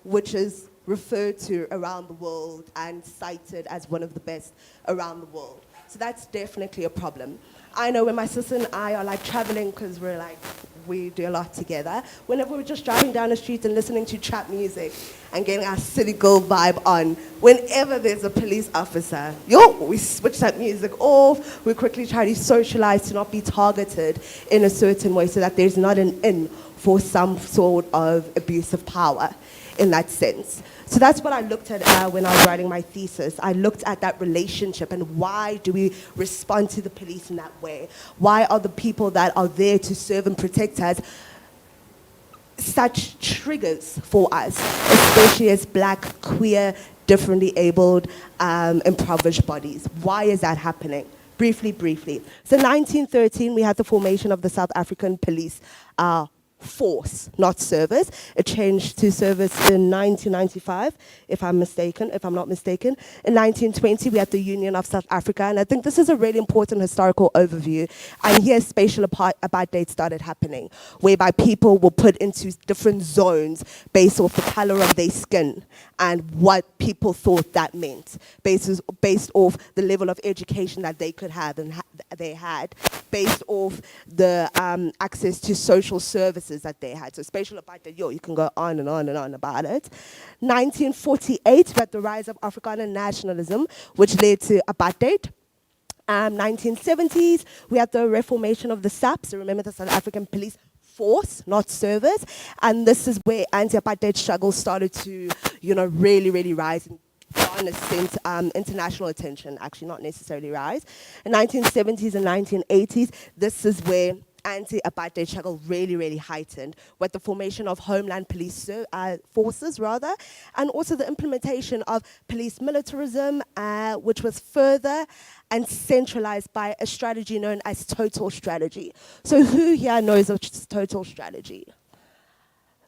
which is referred to around the world and cited as one of the best around the world. So that's definitely a problem. I know when my sister and I are like traveling, because we do a lot together, whenever we're just driving down the street and listening to trap music and getting our city girl vibe on, whenever there's a police officer, we switch that music off, we quickly try to socialize to not be targeted in a certain way so that there's not an in for some sort of abuse of power in that sense. So that's what I looked at when I was writing my thesis. I looked at that relationship and why do we respond to the police in that way? Why are the people that are there to serve and protect us such triggers for us, especially as black, queer, differently abled, impoverished bodies? Why is that happening? Briefly. So 1913, we had the formation of the South African Police Force, not service. It changed to service in 1995, if I'm not mistaken. In 1920, we had the Union of South Africa, and I think this is a really important historical overview. And here, spatial apartheid started happening, whereby people were put into different zones based off the color of their skin and what people thought that meant, based off the level of education that they could have and they had, based off the access to social services that they had. So spatial apartheid, you can go on and on and on about it. 1948, we had the rise of Afrikaner nationalism, which led to apartheid. 1970s, we had the reformation of the SAP, so remember the South African Police Force, not service. And this is where anti-apartheid struggles started to, really, really rise and garner sense, international attention, actually not necessarily rise. In 1970s and 1980s, this is where anti-apartheid struggle really, really heightened with the formation of homeland police forces, and also the implementation of police militarism, which was further and centralized by a strategy known as total strategy. So who here knows of total strategy?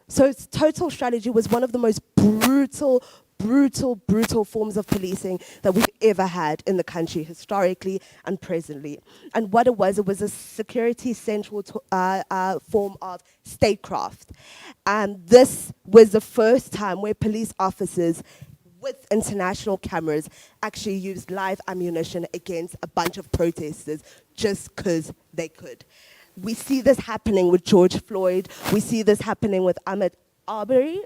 So total strategy was one of the most brutal forms of policing that we've ever had in the country, historically and presently. And what it was a security central form of statecraft. And this was the first time where police officers with international cameras actually used live ammunition against a bunch of protesters just because they could. We see this happening with George Floyd. We see this happening with Ahmaud Arbery.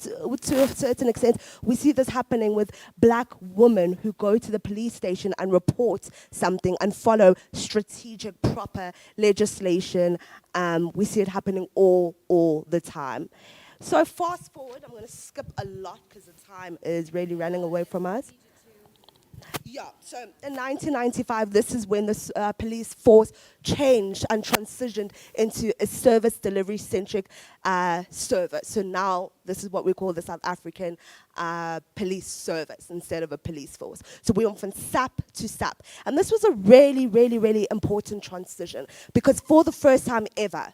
To a certain extent, we see this happening with black women who go to the police station and report something and follow strategic, proper legislation. We see it happening all the time. So fast forward, I'm going to skip a lot because the time is really running away from us. Yeah, so in 1995, this is when the police force changed and transitioned into a service delivery-centric service. So now this is what we call the South African police service instead of a police force. So we went from SAP to SAP. And this was a really, really, really important transition because for the first time ever,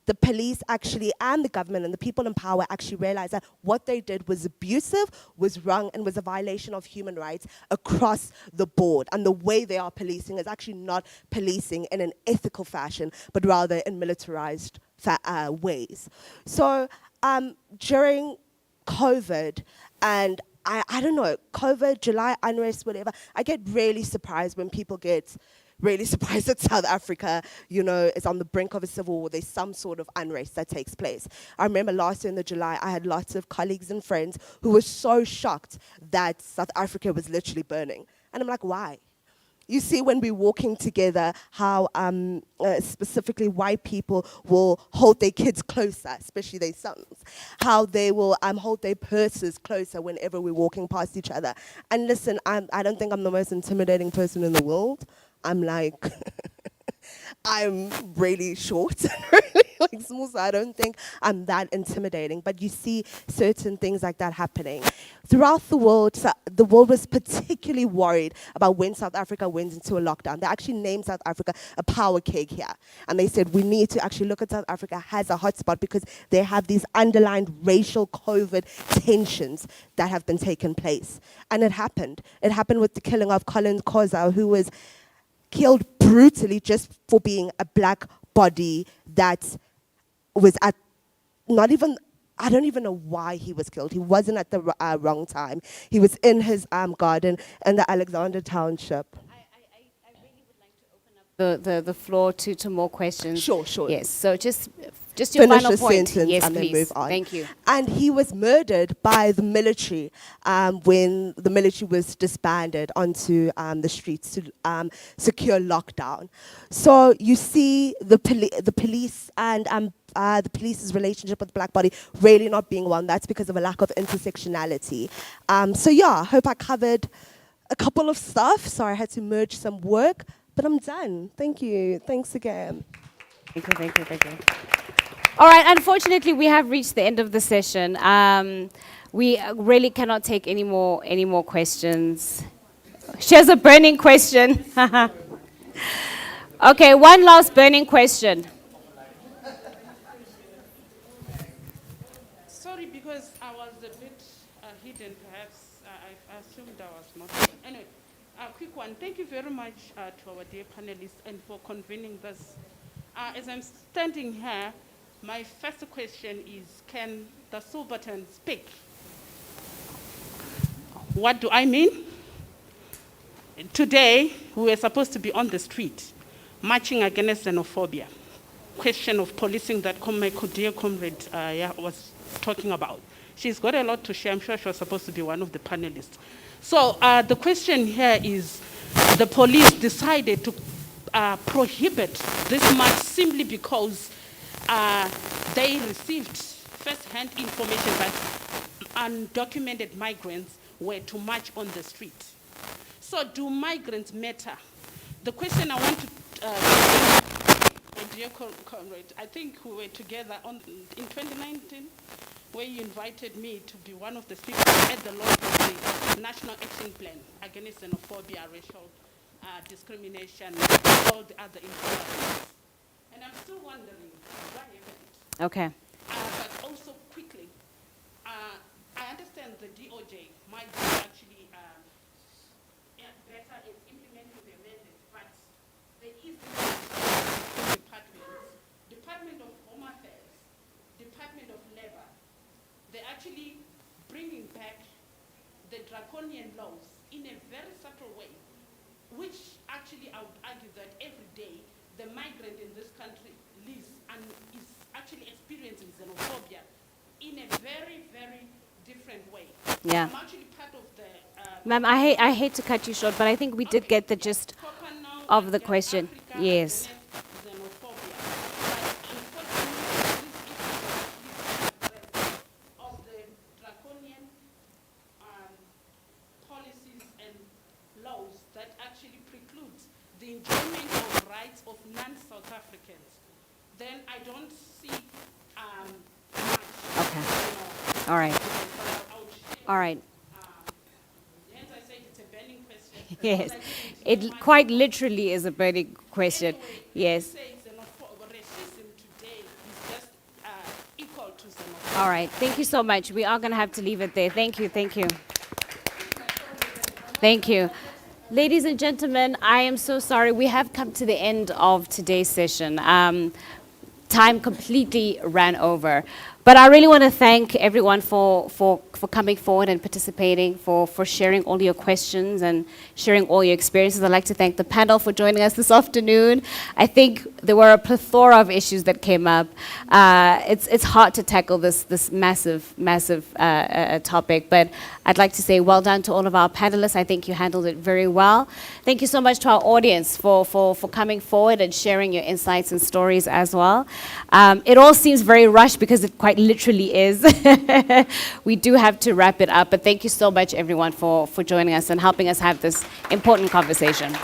the police actually, and the government and the people in power actually realized that what they did was abusive, was wrong, and was a violation of human rights across the board. And the way they are policing is actually not policing in an ethical fashion, but rather in militarized ways. So during COVID, and I don't know, COVID, July unrest, whatever, I get really surprised when people get really surprised that South Africa, you know, is on the brink of a civil war. There's some sort of unrest that takes place. I remember last year in the July, I had lots of colleagues and friends who were so shocked that South Africa was literally burning. And I'm like, why? You see when we're walking together how specifically white people will hold their kids closer, especially their sons, how they will hold their purses closer whenever we're walking past each other. And listen, I don't think I'm the most intimidating person in the world. I'm like, I'm really short, really like small, so I don't think I'm that intimidating. But you see certain things like that happening. Throughout the world was particularly worried about when South Africa went into a lockdown. They actually named South Africa a power keg here. And they said, we need to actually look at South Africa as a hotspot because they have these underlying racial COVID tensions that have been taking place. And it happened. It happened with the killing of Colin Koza, who was killed brutally just for being a black body that was at not even, I don't even know why he was killed. He wasn't at the wrong time. He was in his garden in the Alexander Township. I really would like to open up the floor to more questions. Sure. Yes, so just your Finish final the point. sentence Yes, and please. then move on. Thank you. And he was murdered by the military when the military was disbanded onto the streets to secure lockdown. So you see the police and the police's relationship with the black body really not being one. That's because of a lack of intersectionality. So yeah, I hope I covered a couple of stuff. Sorry, I had to merge some work, but I'm done. Thank you. Thanks again. Thank you. All right, unfortunately, we have reached the end of the session. We really cannot take any more questions. She has a burning question. Okay, one last burning question. Sorry, because I was a bit hidden, perhaps. I assumed I was not. Anyway, a quick one. Thank you very much to our dear panelists and for convening this. As I'm standing here, my first question is, can the Silverton speak? What do I mean? Today, we were supposed to be on the street, marching against xenophobia. Question of policing that my dear comrade was talking about. She's got a lot to share. I'm sure she was supposed to be one of the panelists. So the question here is, the police decided to prohibit this march simply because they received first-hand information that undocumented migrants were to march on the street. So do migrants matter? The question I want to my dear comrade, I think we were together in 2019 where you invited me to be one of the speakers at the launch of the National Action Plan against xenophobia, racial discrimination, and all the other intolerances. And I'm still wondering what happened. Okay. But also quickly, I understand the DOJ might be actually better at implementing the mandate, but there is the Department of Home Affairs, Department of Labor. They're actually bringing back the draconian laws in a very subtle way, which actually I would argue that every day the migrant in this country lives and is actually experiencing xenophobia in a very, very different way. Yeah. I'm actually part of the... Ma'am, I hate to cut you short, but I think we did get the gist of the question. Yes. Of the draconian policies and laws that actually preclude the enjoyment of rights of non-South Africans, then I don't see much. Okay. All right. All right. Hence I say it's a burning question. Yes. It quite literally is a burning question. Yes. Racism today is just equal to xenophobia. All right. Thank you so much. We are going to have to leave it there. Thank you. Thank you. Thank you. Ladies and gentlemen, I am so sorry. We have come to the end of today's session. Time completely ran over. But I really want to thank everyone for coming forward and participating, for sharing all your questions and sharing all your experiences. I'd like to thank the panel for joining us this afternoon. I think there were a plethora of issues that came up. It's hard to tackle this massive topic, but I'd like to say well done to all of our panelists. I think you handled it very well. Thank you so much to our audience for coming forward and sharing your insights and stories as well. It all seems very rushed because it quite literally is. We do have to wrap it up, but thank you so much everyone for joining us and helping us have this important conversation.